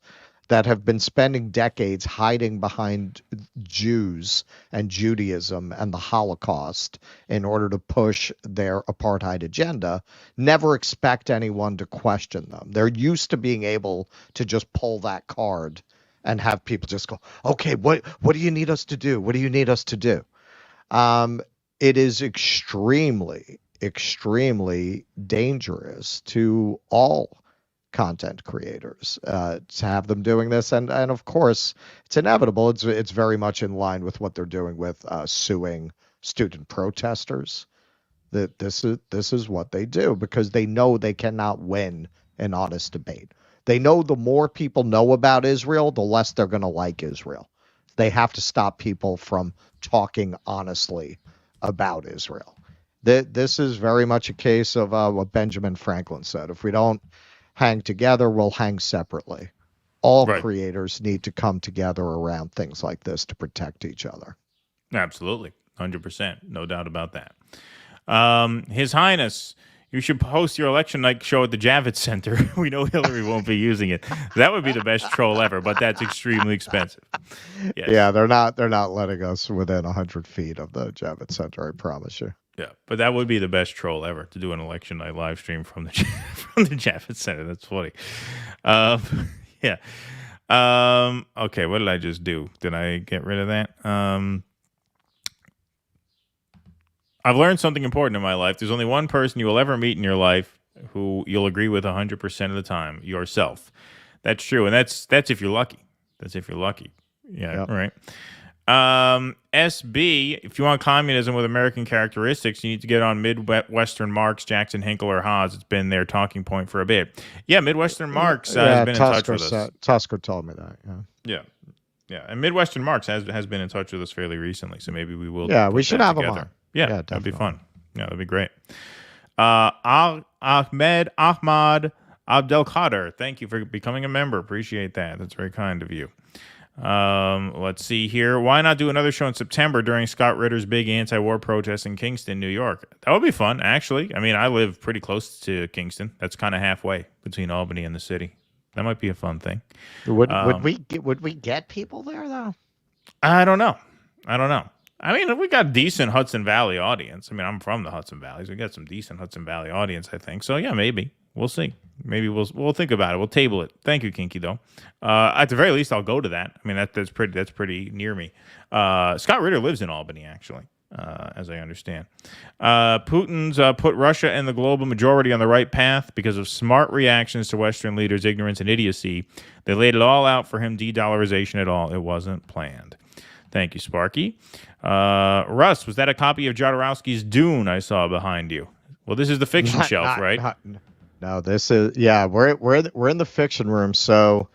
that have been spending decades hiding behind Jews and Judaism and the Holocaust in order to push their apartheid agenda, never expect anyone to question them. They're used to being able to just pull that card and have people just go, okay, what do you need us to do? What do you need us to do? It is extremely, extremely dangerous to all content creators to have them doing this, and of course it's inevitable. It's very much in line with what they're doing with suing student protesters. That this is what they do because they know they cannot win an honest debate. They know the more people know about Israel, the less they're going to like Israel. They have to stop people from talking honestly about Israel. This is very much a case of what Benjamin Franklin said: if we don't hang together, we'll hang separately. All creators need to come together around things like this to protect each other. Absolutely. 100%. No doubt about that. His Highness, you should host your election night show at the Javits Center. We know Hillary won't be using it. That would be the best troll ever, but that's extremely expensive. Yes. Yeah, they're not letting us within 100 feet of the Javits Center, I promise you. Yeah, but that would be the best troll ever, to do an election night live stream from the Javits Center. That's funny. Yeah. Okay, what did I just do? Did I get rid of that? I've learned something important in my life. There's only one person you will ever meet in your life who you'll agree with 100% of the time: yourself. That's true, and that's if you're lucky. That's if you're lucky. Yeah, yep. Right. SB, if you want communism with American characteristics, you need to get on Midwestern Marx, Jackson, Hinkle, or Haas. It's been their talking point for a bit. Yeah, Midwestern Marx has been in touch with us. Tusker told me that. Yeah, and Midwestern Marx has been in touch with us fairly recently, so maybe we will. Yeah, we should have together. Him on. Yeah, that'd be fun. Yeah, that'd be great. Ahmad Abdelkader, thank you for becoming a member. Appreciate that. That's very kind of you. Let's see here. Why not do another show in September during Scott Ritter's big anti-war protest in Kingston, New York? That would be fun, actually. I mean, I live pretty close to Kingston. That's kind of halfway between Albany and the city. That might be a fun thing. Would we get people there though? I don't know. I mean, we got a decent Hudson Valley audience. I mean, I'm from the Hudson Valley, so we got some decent Hudson Valley audience, I think. So yeah, maybe. We'll see. Maybe we'll think about it. We'll table it. Thank you, Kinky, though. At the very least, I'll go to that. I mean, that's pretty near me. Scott Ritter lives in Albany, actually, as I understand. Putin's put Russia and the global majority on the right path because of smart reactions to Western leaders' ignorance and idiocy. They laid it all out for him, de-dollarization at all. It wasn't planned. Thank you, Sparky. Russ, was that a copy of Jodorowsky's Dune I saw behind you? Well, this is the fiction shelf, right? No, this is we're in the fiction room, so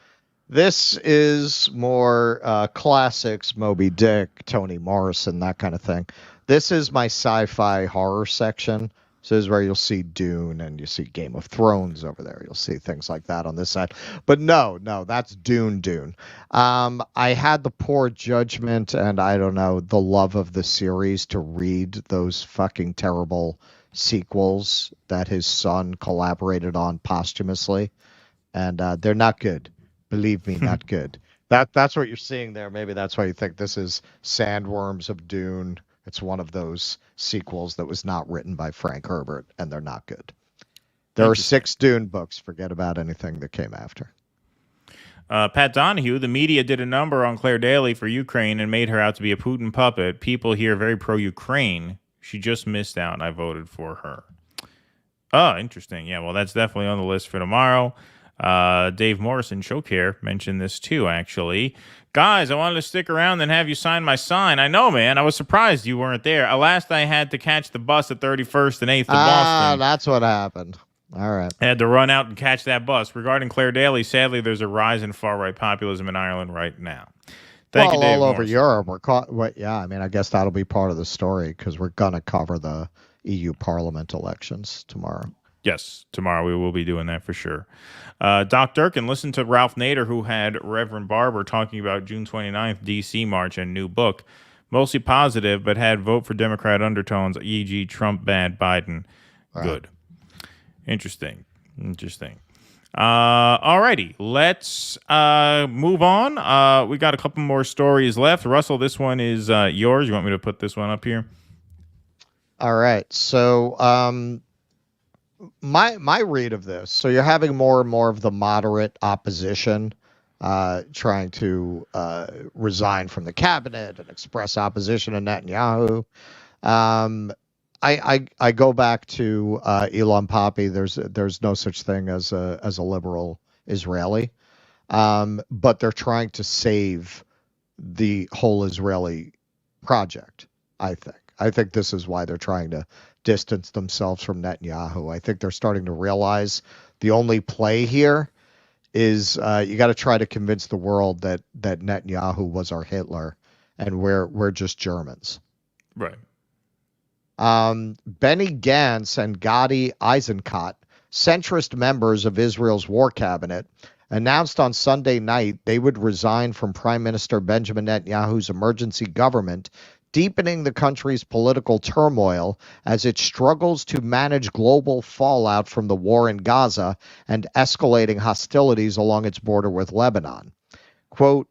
this is more classics, Moby Dick, Toni Morrison, that kind of thing. This is my sci-fi horror section. So this is where you'll see Dune and you see Game of Thrones over there. You'll see things like that on this side. But no, that's Dune. I had the poor judgment and I don't know, the love of the series to read those fucking terrible sequels that his son collaborated on posthumously, and they're not good. Believe me, not good. That's what you're seeing there. Maybe that's why you think this is Sandworms of Dune. It's one of those sequels that was not written by Frank Herbert, and they're not good. There are 6 Dune books. Forget about anything that came after. Pat Donahue, the media did a number on Claire Daly for Ukraine and made her out to be a Putin puppet. People here very pro-Ukraine. She just missed out, and I voted for her. Oh, interesting. Yeah, well, that's definitely on the list for tomorrow. Dave Morrison, Showcare, mentioned this too, actually. Guys, I wanted to stick around and have you sign my sign. I know, man. I was surprised you weren't there. Last I had to catch the bus at 31st and 8th to Boston. That's what happened. All right. I had to run out and catch that bus. Regarding Claire Daly, sadly, there's a rise in far-right populism in Ireland right now. Thank you, David all over Morrison. Europe, we're caught. Well, yeah, I mean, I guess that'll be part of the story because we're gonna cover the EU Parliament elections tomorrow. Yes, tomorrow we will be doing that for sure. Doc Durkin, listen to Ralph Nader, who had Reverend Barber talking about June 29th, D.C. March and new book. Mostly positive, but had vote for Democrat undertones, e.g. Trump bad, Biden good. Interesting. All righty, let's move on. We got a couple more stories left. Russell, this one is yours. You want me to put this one up here? All right. So my read of this. So you're having more and more of the moderate opposition trying to resign from the cabinet and express opposition to Netanyahu. I go back to Elon Papi. There's no such thing as a liberal Israeli, but they're trying to save the whole Israeli project. I think this is why they're trying to distance themselves from Netanyahu. I think they're starting to realize the only play here is you got to try to convince the world that Netanyahu was our Hitler and we're just Germans. Right. Benny Gantz and Gadi Eisenkot, centrist members of Israel's war cabinet, announced on Sunday night they would resign from Prime Minister Benjamin Netanyahu's emergency government, deepening the country's political turmoil as it struggles to manage global fallout from the war in Gaza and escalating hostilities along its border with Lebanon. Quote,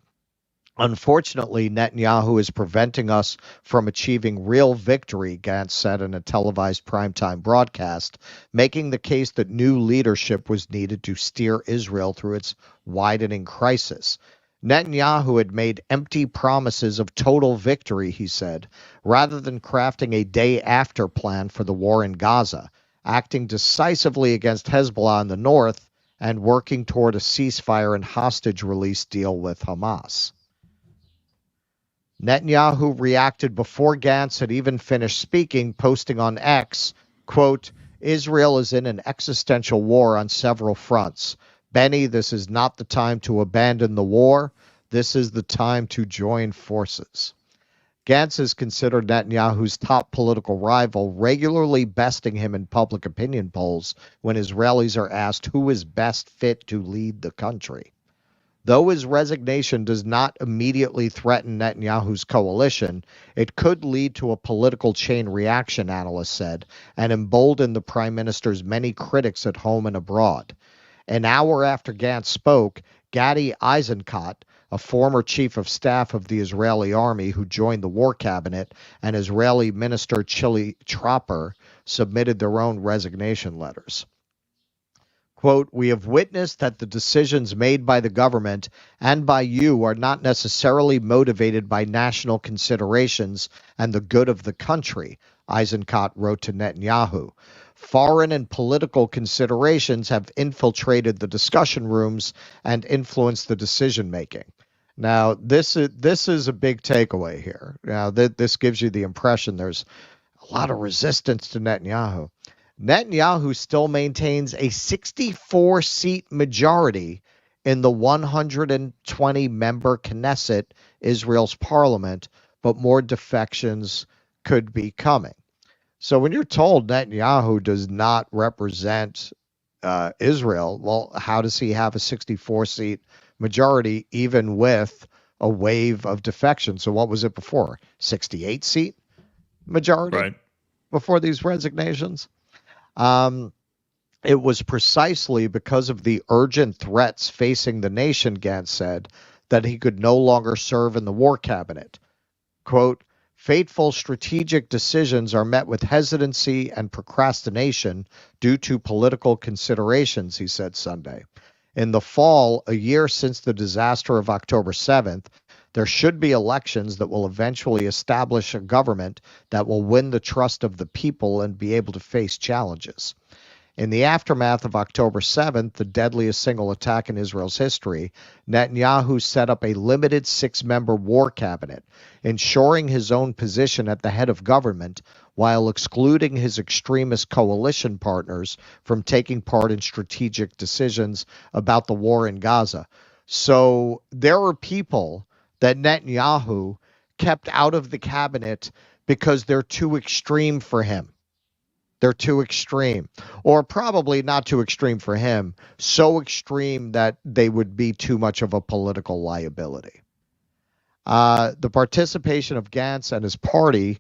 "Unfortunately, Netanyahu is preventing us from achieving real victory," Gantz said in a televised primetime broadcast, making the case that new leadership was needed to steer Israel through its widening crisis. Netanyahu had made empty promises of total victory, he said, rather than crafting a day-after plan for the war in Gaza, acting decisively against Hezbollah in the north and working toward a ceasefire and hostage release deal with Hamas. Netanyahu reacted before Gantz had even finished speaking, posting on X, quote, "Israel is in an existential war on several fronts. Benny, this is not the time to abandon the war. This is the time to join forces." Gantz is considered Netanyahu's top political rival, regularly besting him in public opinion polls when Israelis are asked who is best fit to lead the country. Though his resignation does not immediately threaten Netanyahu's coalition, it could lead to a political chain reaction, analysts said, and embolden the prime minister's many critics at home and abroad. An hour after Gantz spoke, Gadi Eisenkot, a former chief of staff of the Israeli army who joined the war cabinet, and Israeli minister Chili Tropper, submitted their own resignation letters. Quote, "We have witnessed that the decisions made by the government and by you are not necessarily motivated by national considerations and the good of the country," Eisenkot wrote to Netanyahu. "Foreign and political considerations have infiltrated the discussion rooms and influenced the decision-making." Now, this is a big takeaway here. Now, this gives you the impression there's a lot of resistance to Netanyahu. Netanyahu still maintains a 64-seat majority in the 120-member Knesset, Israel's parliament, but more defections could be coming. So when you're told Netanyahu does not represent Israel, well, how does he have a 64-seat majority even with a wave of defection? So what was it before? 68-seat majority before these resignations? It was precisely because of the urgent threats facing the nation, Gantz said, that he could no longer serve in the war cabinet. Quote, "Fateful strategic decisions are met with hesitancy and procrastination due to political considerations," he said Sunday. In the fall, a year since the disaster of October 7th, there should be elections that will eventually establish a government that will win the trust of the people and be able to face challenges. In the aftermath of October 7th, the deadliest single attack in Israel's history, Netanyahu set up a limited 6-member war cabinet, ensuring his own position at the head of government while excluding his extremist coalition partners from taking part in strategic decisions about the war in Gaza. So there are people that Netanyahu kept out of the cabinet because they're too extreme for him. They're too extreme, or probably not too extreme for him, so extreme that they would be too much of a political liability. The participation of Gantz and his party,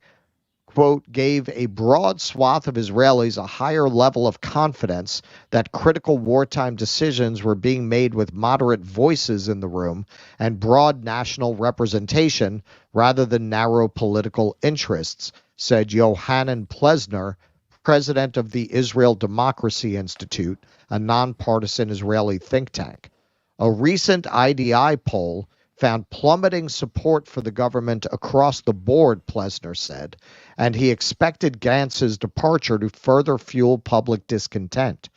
quote, gave a broad swath of Israelis a higher level of confidence that critical wartime decisions were being made with moderate voices in the room and broad national representation rather than narrow political interests, said Yohanan Plesner, president of the Israel Democracy Institute, a nonpartisan Israeli think tank. A recent IDI poll found plummeting support for the government across the board, Plesner said, and he expected Gantz's departure to further fuel public discontent.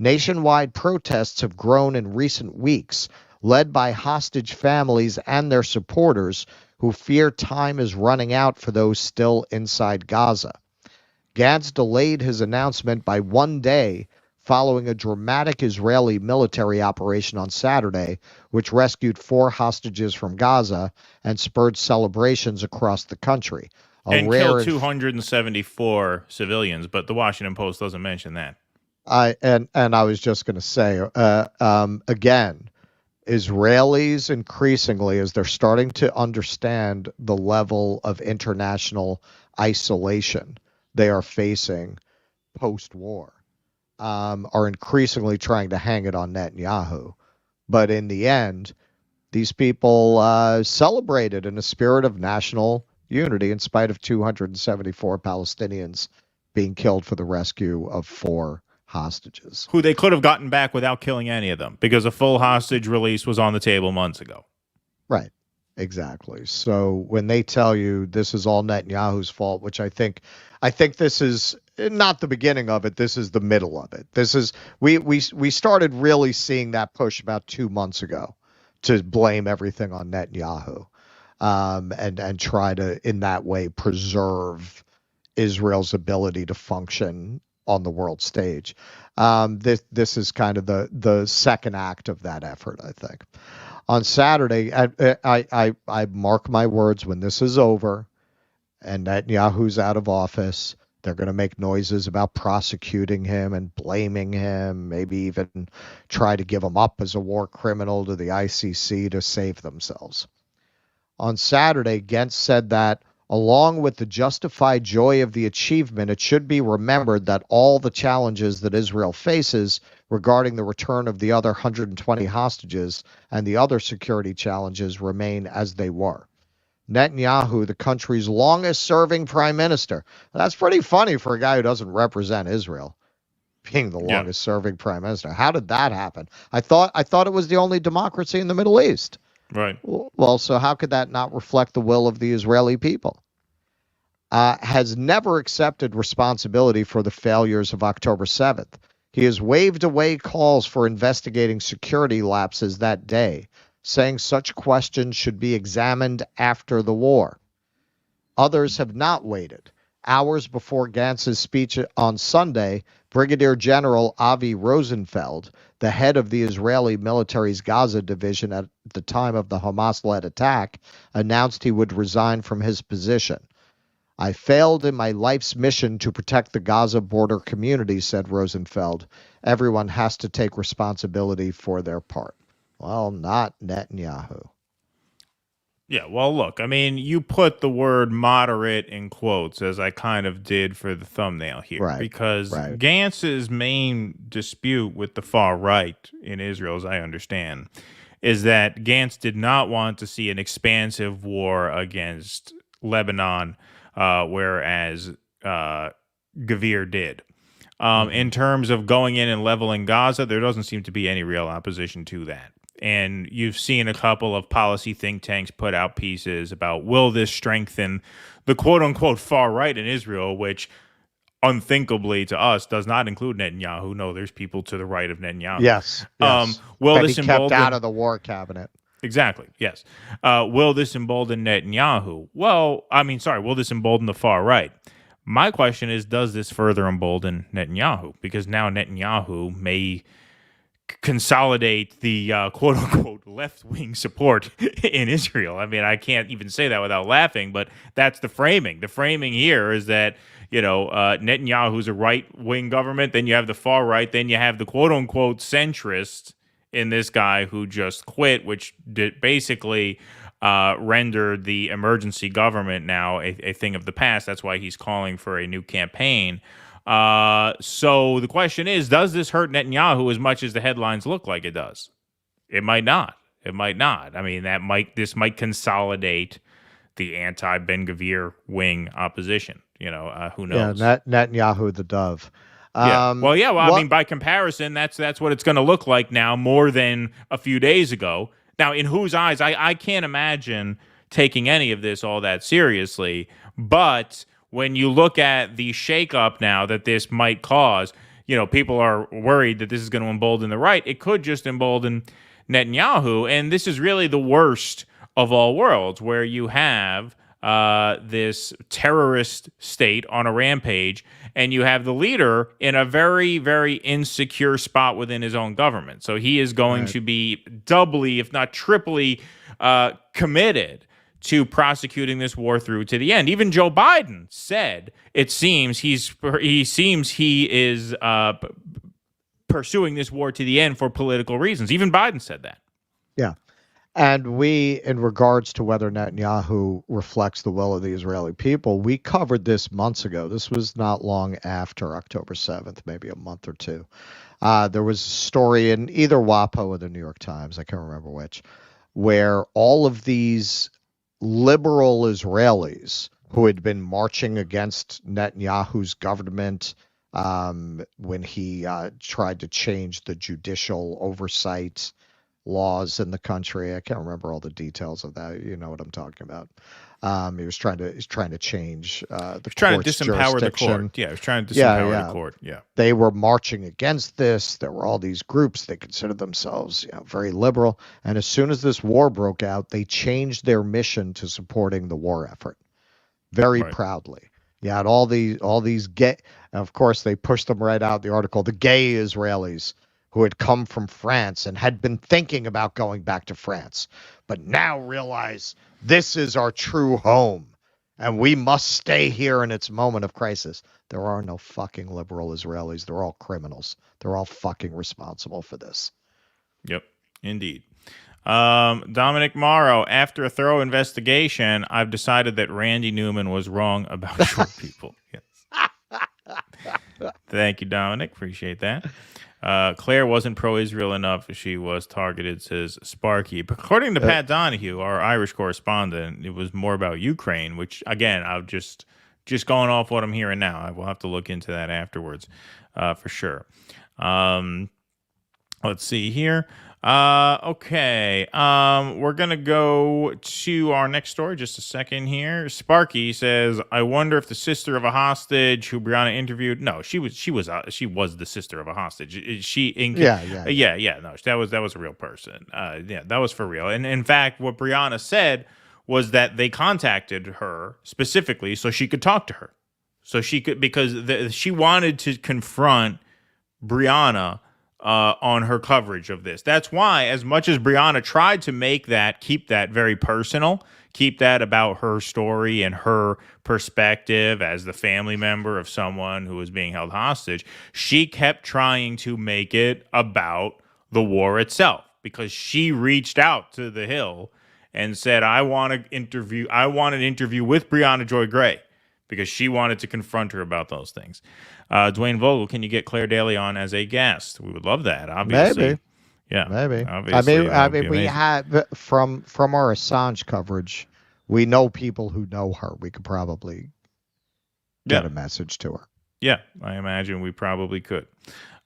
Nationwide protests have grown in recent weeks, led by hostage families and their supporters who fear time is running out for those still inside Gaza. Gantz delayed his announcement by 1 day following a dramatic Israeli military operation on Saturday, which rescued 4 hostages from Gaza and spurred celebrations across the country. And killed 274 civilians, but the Washington Post doesn't mention that. I was just going to say, again, Israelis increasingly, as they're starting to understand the level of international isolation they are facing post-war, are increasingly trying to hang it on Netanyahu. But in the end, these people celebrated in a spirit of national unity in spite of 274 Palestinians being killed for the rescue of 4 hostages. Who they could have gotten back without killing any of them, because a full hostage release was on the table months ago. Right. Exactly. So when they tell you this is all Netanyahu's fault, which I think this is not the beginning of it, this is the middle of it. This is we started really seeing that push about 2 months ago to blame everything on Netanyahu, and try to in that way preserve Israel's ability to function on the world stage. This is kind of the second act of that effort, I think. On Saturday, I mark my words, when this is over and Netanyahu's out of office, they're going to make noises about prosecuting him and blaming him, maybe even try to give him up as a war criminal to the ICC to save themselves. On Saturday, Gantz said that, along with the justified joy of the achievement, it should be remembered that all the challenges that Israel faces regarding the return of the other 120 hostages and the other security challenges remain as they were. Netanyahu, the country's longest-serving prime minister. That's pretty funny for a guy who doesn't represent Israel, being the longest-serving prime minister. How did that happen? I thought it was the only democracy in the Middle East. Right. Well, so how could that not reflect the will of the Israeli people? Has never accepted responsibility for the failures of October 7th. He has waved away calls for investigating security lapses that day, saying such questions should be examined after the war. Others have not waited. Hours before Gantz's speech on Sunday, Brigadier General Avi Rosenfeld, the head of the Israeli military's Gaza division at the time of the Hamas-led attack, announced he would resign from his position. I failed in my life's mission to protect the Gaza border community, said Rosenfeld. Everyone has to take responsibility for their part. Well, not Netanyahu. Yeah, well, look, I mean, you put the word moderate in quotes, as I kind of did for the thumbnail here, right, because right. Gantz's main dispute with the far right in Israel, as I understand, is that Gantz did not want to see an expansive war against Lebanon, whereas Gvir did. In terms of going in and leveling Gaza, there doesn't seem to be any real opposition to that. And you've seen a couple of policy think tanks put out pieces about, will this strengthen the quote-unquote far right in Israel, which unthinkably to us does not include Netanyahu. No, there's people to the right of Netanyahu. Yes. Will that this he kept embolden... out of the war cabinet. Exactly, yes. Will this embolden Netanyahu? Well, I mean, sorry, will this embolden the far right? My question is, does this further embolden Netanyahu? Because now Netanyahu may consolidate the quote-unquote left-wing support in Israel. I mean, I can't even say that without laughing, but that's the framing. The framing here is that, Netanyahu's a right-wing government, then you have the far right, then you have the quote-unquote centrist in this guy who just quit, which basically rendered the emergency government now a thing of the past. That's why he's calling for a new campaign. So the question is, does this hurt Netanyahu as much as the headlines look like it does? It might not. It might not. I mean, this might consolidate the anti-Ben Gvir wing opposition. Who knows? Yeah, Netanyahu the dove. I mean, by comparison, that's what it's going to look like now more than a few days ago. Now, in whose eyes, I can't imagine taking any of this all that seriously, but when you look at the shakeup now that this might cause, people are worried that this is going to embolden the right. It could just embolden Netanyahu, and this is really the worst of all worlds, where you have this terrorist state on a rampage, and you have the leader in a very, very insecure spot within his own government. So he is going to be doubly, if not triply, committed to prosecuting this war through to the end. Even Joe Biden said he is pursuing this war to the end for political reasons. Even Biden said that. Yeah. And we, in regards to whether Netanyahu reflects the will of the Israeli people, we covered this months ago. This was not long after October 7th, maybe a month or two. There was a story in either WAPO or the New York Times, I can't remember which, where all of these liberal Israelis who had been marching against Netanyahu's government when he tried to change the judicial oversight laws in the country. I can't remember all the details of that. You know what I'm talking about. He's trying to change the trying to disempower the court. Yeah, he was trying to disempower the court. Yeah. They were marching against this. There were all these groups. They considered themselves, very liberal. And as soon as this war broke out, they changed their mission to supporting the war effort very proudly. You had all these gay, of course, they pushed them right out the article, the gay Israelis who had come from France and had been thinking about going back to France, but now realize this is our true home and we must stay here in its moment of crisis. There are no fucking liberal Israelis. They're all criminals. They're all fucking responsible for this. Yep, indeed. Dominic Morrow, after a thorough investigation, I've decided that Randy Newman was wrong about short people. Yes. Thank you, Dominic. Appreciate that. Claire wasn't pro-Israel enough. She was targeted, says Sparky. But according to Pat Donahue, our Irish correspondent, it was more about Ukraine, which, again, I'll just going off what I'm hearing now. I will have to look into that afterwards for sure. Let's see here. Okay. We're going to go to our next story. Just a second here. Sparky says, I wonder if the sister of a hostage who Briahna interviewed. No, she was the sister of a hostage. Yeah. No, that was a real person. That was for real. And in fact, what Briahna said was that they contacted her specifically so she could talk to her. So she could, because she wanted to confront Briahna on her coverage of this. That's why, as much as Briahna tried to keep that very personal, keep that about her story and her perspective as the family member of someone who was being held hostage, she kept trying to make it about the war itself, because she reached out to The Hill and said, I want an interview with Briahna Joy Gray, because she wanted to confront her about those things. Dwayne Vogel, can you get Claire Daly on as a guest? We would love that, obviously. Maybe. Yeah, maybe. Obviously, I mean, we have from our Assange coverage, we know people who know her. We could probably get a message to her. Yeah, I imagine we probably could.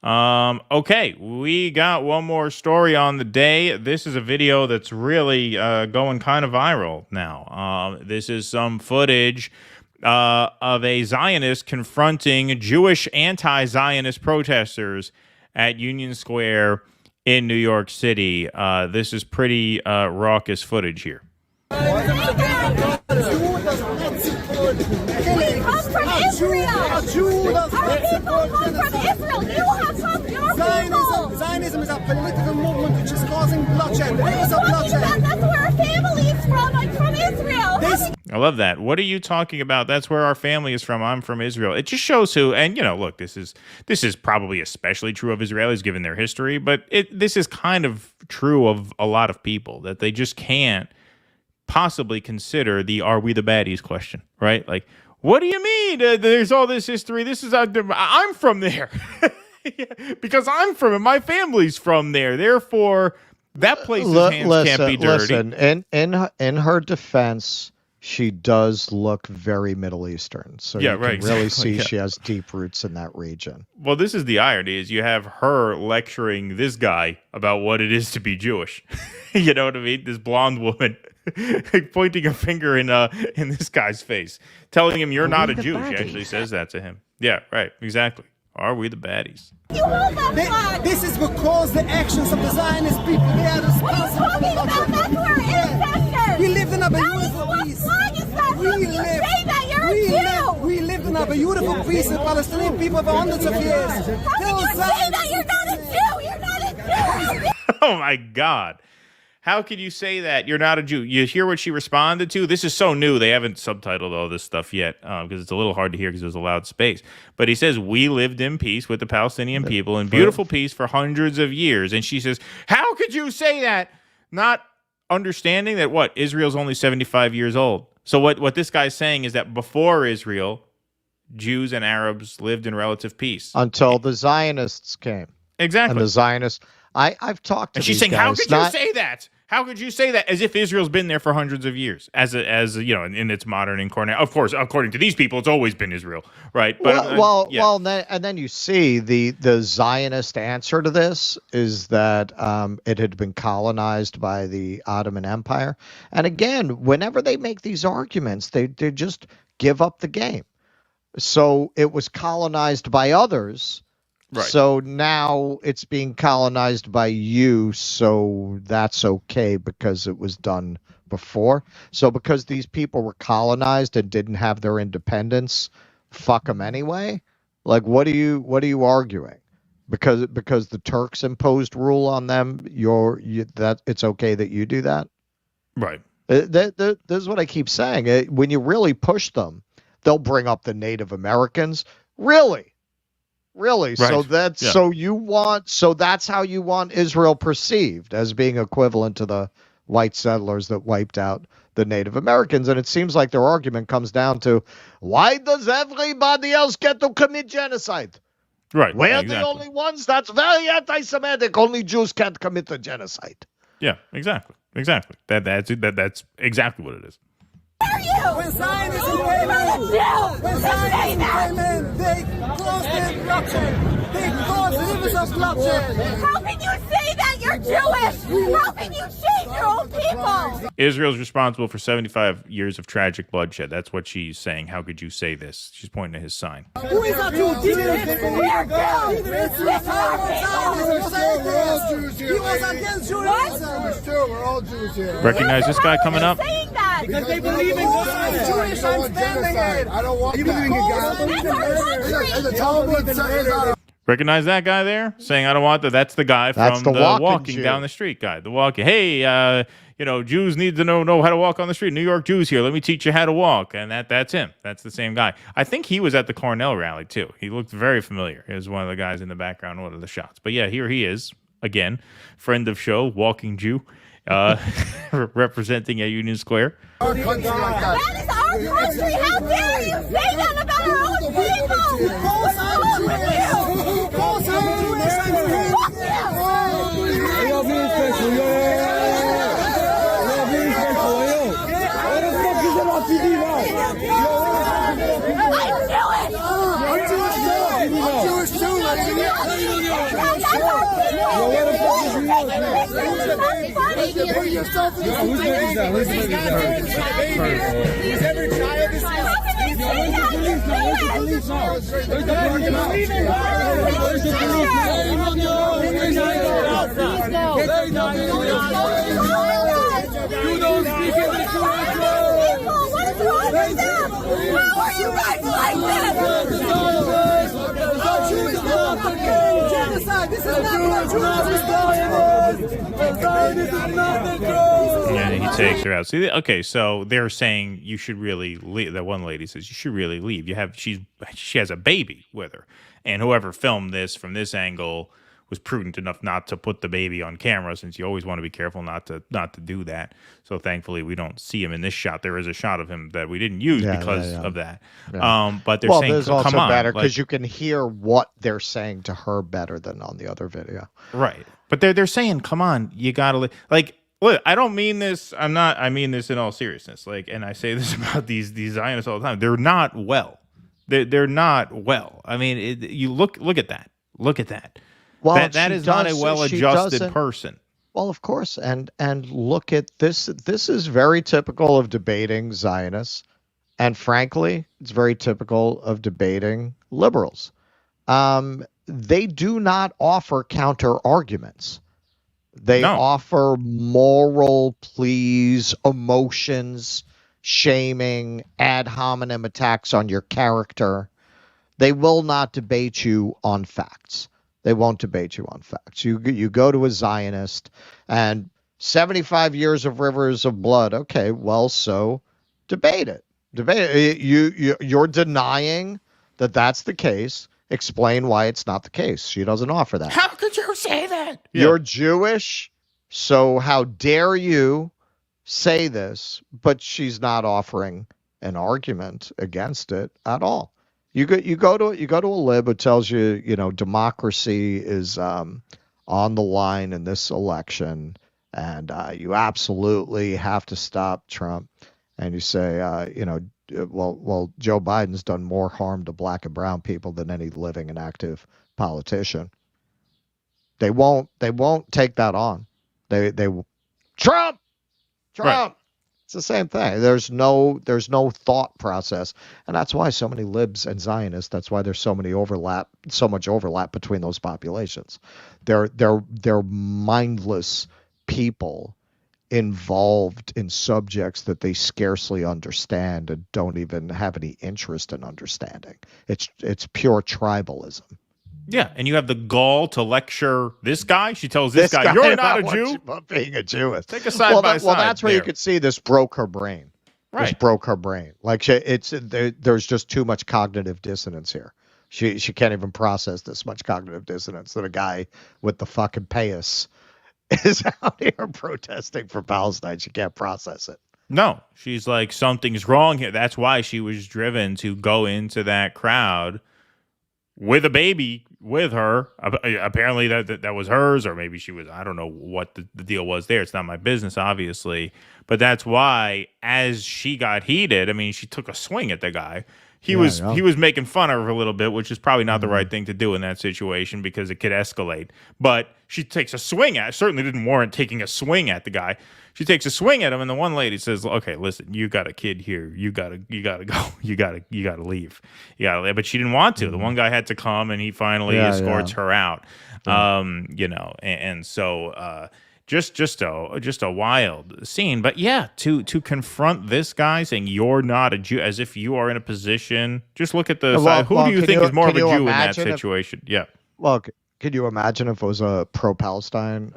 Okay, we got one more story on the day. This is a video that's really going kind of viral now. This is some footage of a Zionist confronting Jewish anti-Zionist protesters at Union Square in New York City. This is pretty raucous footage here. He comes from Jew does not support genocide. Zionism is a political movement which is causing bloodshed. That's where our family is from. I'm from Israel. I love that. What are you talking about? That's where our family is from. I'm from Israel. It just shows who, and look, this is probably especially true of Israelis given their history, but this is kind of true of a lot of people, that they just can't possibly consider the "are we the baddies" question, right? Like, what do you mean? There's all this history. I'm from there. Because I'm from it. My family's from there. Therefore, that place's hands can't be dirty. Listen, in her defense, she does look very Middle Eastern. So you can really see she has deep roots in that region. Well, this is the irony, is you have her lecturing this guy about what it is to be Jewish. You know what I mean? This blonde woman pointing a finger in this guy's face, telling him you're not a Jew. She actually says that to him. Yeah, right. Exactly. Are we the baddies? You hold that flag. This is because the actions of the Zionist people, they are responsible. What are you talking about? That's our ancestors. We lived in a beautiful peace. We lived in a beautiful peace with Palestinian people for hundreds of years. How can you say that you're not a Jew? You're not a Jew. Oh my God. How could you say that? You're not a Jew. You hear what she responded to? This is so new. They haven't subtitled all this stuff yet because it's a little hard to hear because there's a loud space. But he says, we lived in peace with the Palestinian people in beautiful peace for hundreds of years. And she says, how could you say that? Not understanding that, Israel's only 75 years old. So what this guy's saying is that before Israel, Jews and Arabs lived in relative peace. Until the Zionists came. Exactly. And the Zionists... I've talked to and she's these saying, guys, how could you say that? How could you say that? As if Israel's been there for hundreds of years, in its modern incarnate. Of course, according to these people, it's always been Israel, right? But and then you see the Zionist answer to this is that it had been colonized by the Ottoman Empire, and again, whenever they make these arguments, they just give up the game. So it was colonized by others. Right. So now it's being colonized by you, so that's okay because it was done before. So because these people were colonized and didn't have their independence, fuck them anyway. Like, what are you arguing? Because the Turks imposed rule on them, that it's okay that you do that. Right. This is what I keep saying. When you really push them, they'll bring up the Native Americans. Really. Right. So that's that's how you want Israel perceived, as being equivalent to the white settlers that wiped out the Native Americans. And it seems like their argument comes down to, why does everybody else get to commit genocide? Right. We're the only ones. That's very anti-Semitic. Only Jews can't commit a genocide. Yeah, exactly. That's exactly what it is. When Zionism came in, they caused bloodshed. They caused rivers of bloodshed. How can you say that you're Jewish? How can you cheat your own people? Israel's responsible for 75 years of tragic bloodshed. That's what she's saying. How could you say this? She's pointing to his sign. Who is a Jew? We're Jews. He was against Judaism. We're all Jews here. Recognize this guy coming up? Because they believe in God. Jewish, I'm standing it. I don't want that. Recognize that guy there saying, I don't want that? That's the guy from the walking Jew. Down the street guy. The walking. Hey, Jews need to know how to walk on the street. New York Jews here. Let me teach you how to walk. And that's him. That's the same guy. I think he was at the Cornell rally, too. He looked very familiar. He was one of the guys in the background, one of the shots. But yeah, here he is. Again, friend of show, walking Jew. Representing a Union Square. That is our country. How dare you say that about our own people? What's wrong with you? Fuck yourself in this every child is you guys like this? Jew is not the genocide. This is not what Jews are. And he takes her out. See, okay, so they're saying you should really leave. That one lady says you should really leave. She has a baby with her, and whoever filmed this from this angle was prudent enough not to put the baby on camera, since you always want to be careful not to do that. So thankfully we don't see him in this shot. There is a shot of him that we didn't use because of that. Yeah. But they're saying, there's also come on, better because you can hear what they're saying to her better than on the other video. Right. But they're saying, come on, you gotta like. Look, I don't mean this. I mean this in all seriousness. Like, and I say this about these Zionists all the time. They're not well. They're not well. I mean, you look at that. Look at that. Well, that is not a well-adjusted person. Well, of course, and look at this. This is very typical of debating Zionists, and frankly, it's very typical of debating liberals. They do not offer counter arguments. They offer moral pleas, emotions, shaming, ad hominem attacks on your character. They will not debate you on facts. They won't debate you on facts. You go to a Zionist and 75 years of rivers of blood. Okay, well, so debate it. You're denying that that's the case. Explain why it's not the case. She doesn't offer that. How could you say that? You're Jewish, so how dare you say this? But she's not offering an argument against it at all. You go to a lib who tells you, democracy is on the line in this election, and you absolutely have to stop Trump. And you say, well, Joe Biden's done more harm to black and brown people than any living and active politician. They won't take that on. They Trump. Right. It's the same thing. There's no thought process, and that's why so many libs and Zionists. That's why there's so much overlap between those populations. They're mindless people involved in subjects that they scarcely understand and don't even have any interest in understanding. It's pure tribalism. Yeah, and you have the gall to lecture this guy. She tells this guy, "You're not a Jew." About being a Jewess. Take a side by side. Well, that's where you could see this broke her brain. Right. This broke her brain. Like there's just too much cognitive dissonance here. She can't even process this much cognitive dissonance that a guy with the fucking payas is out here protesting for Palestine. She can't process it. No, she's like, something's wrong here. That's why she was driven to go into that crowd with a baby with her. Apparently that was hers, or maybe she was, I don't know what the deal was there. It's not my business, obviously. But that's why, as she got heated, I mean, she took a swing at the guy. He was making fun of her a little bit, which is probably not the right thing to do in that situation because it could escalate. But she takes a swing at, certainly didn't warrant taking a swing at the guy. She takes a swing at him, and the one lady says, "Okay, listen, you got a kid here. You gotta go. You gotta leave. You gotta leave." But she didn't want to. The one guy had to come, and he finally escorts her out. And so just a wild scene. But yeah, to confront this guy saying you're not a Jew, as if you are in a position. Just look at the side. Who do you think is more of a Jew in that situation? Yeah. Well, could you imagine if it was a pro-Palestine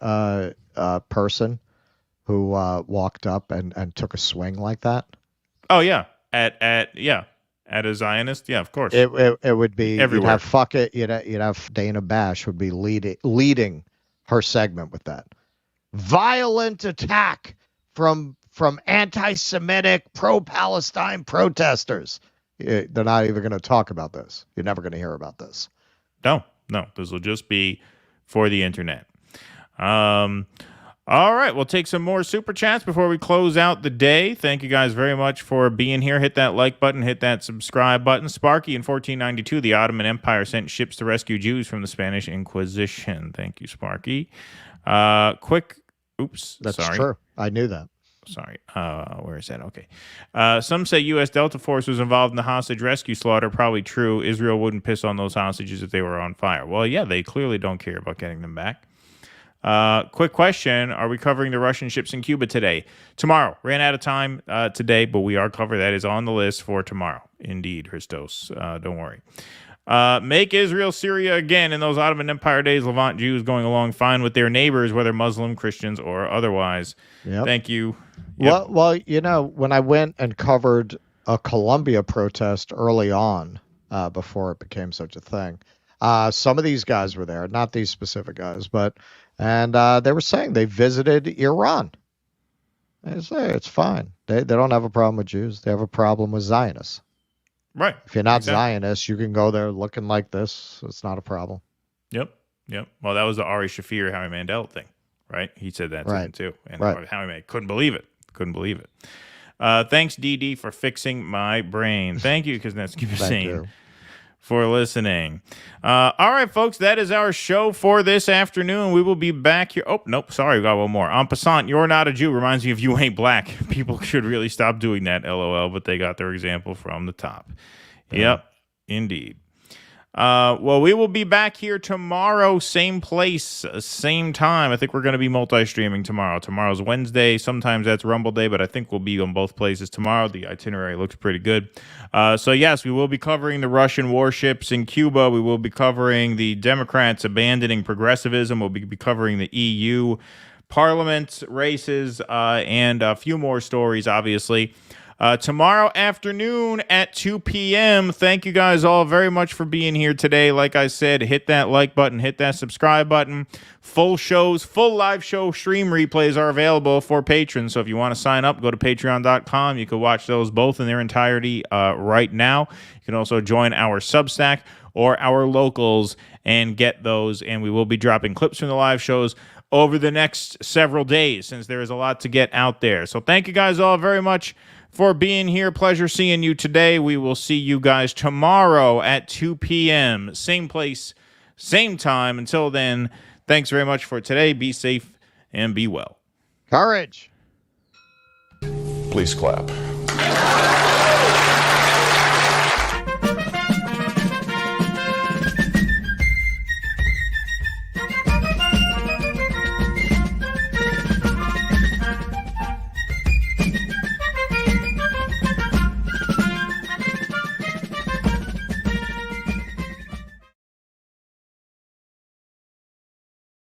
person who walked up and took a swing like that? Oh yeah, at a Zionist, yeah, of course. It would be everywhere. You'd have Dana Bash would be leading her segment with that violent attack from anti-Semitic pro-Palestine protesters. They're not even going to talk about this. You're never going to hear about this. No, this will just be for the internet. All right, we'll take some more super chats before we close out the day. Thank you guys very much for being here. Hit that like button, hit that subscribe button. Sparky in 1492, the Ottoman Empire sent ships to rescue Jews from the Spanish Inquisition. Thank you, Sparky. That's true. I knew that. Sorry. Where is that? Okay. Some say U.S. Delta Force was involved in the hostage rescue slaughter. Probably true. Israel wouldn't piss on those hostages if they were on fire. Well, yeah, they clearly don't care about getting them back. Quick question. Are we covering the Russian ships in Cuba today? Tomorrow. Ran out of time today, but we are covering. That is on the list for tomorrow. Indeed, Christos. Don't worry. Make Israel Syria again. In those Ottoman Empire days, Levant Jews going along fine with their neighbors, whether Muslim, Christians, or otherwise. Yep. Thank you. Yep. Well, when I went and covered a Colombia protest early on, before it became such a thing, some of these guys were there, not these specific guys, and they were saying they visited Iran. They say it's fine. They don't have a problem with Jews. They have a problem with Zionists. Right. If you're not Zionist, you can go there looking like this. It's not a problem. Yep. Well, that was the Ari Shafir, Howie Mandel thing, right? He said that to him too. And Howie Mandel couldn't believe it. Thanks, DD, for fixing my brain. Thank you, Kuznetsky Hussein, for listening. All right, folks, that is our show for this afternoon. We will be back here. Oh, nope, sorry, we got one more. En passant, you're not a Jew. Reminds me of You Ain't Black. People should really stop doing that, LOL, but they got their example from the top. Yep, indeed. Well, we will be back here tomorrow, same place, same time. I think we're going to be multi-streaming tomorrow. Tomorrow's Wednesday. Sometimes that's Rumble Day, but I think we'll be on both places tomorrow. The itinerary looks pretty good. So, yes, we will be covering the Russian warships in Cuba. We will be covering the Democrats abandoning progressivism. We'll be covering the EU Parliament races and a few more stories, obviously. Tomorrow afternoon at 2 p.m. Thank you guys all very much for being here today. Like I said, hit that like button, hit that subscribe button. Full live show stream replays are available for patrons. So if you want to sign up, go to patreon.com. You can watch those both in their entirety right now. You can also join our Substack or our locals and get those. And we will be dropping clips from the live shows over the next several days since there is a lot to get out there. So thank you guys all very much for being here. Pleasure seeing you today. We will see you guys tomorrow at 2 p.m. Same place, same time. Until then, thanks very much for today. Be safe and be well. Courage. Please clap.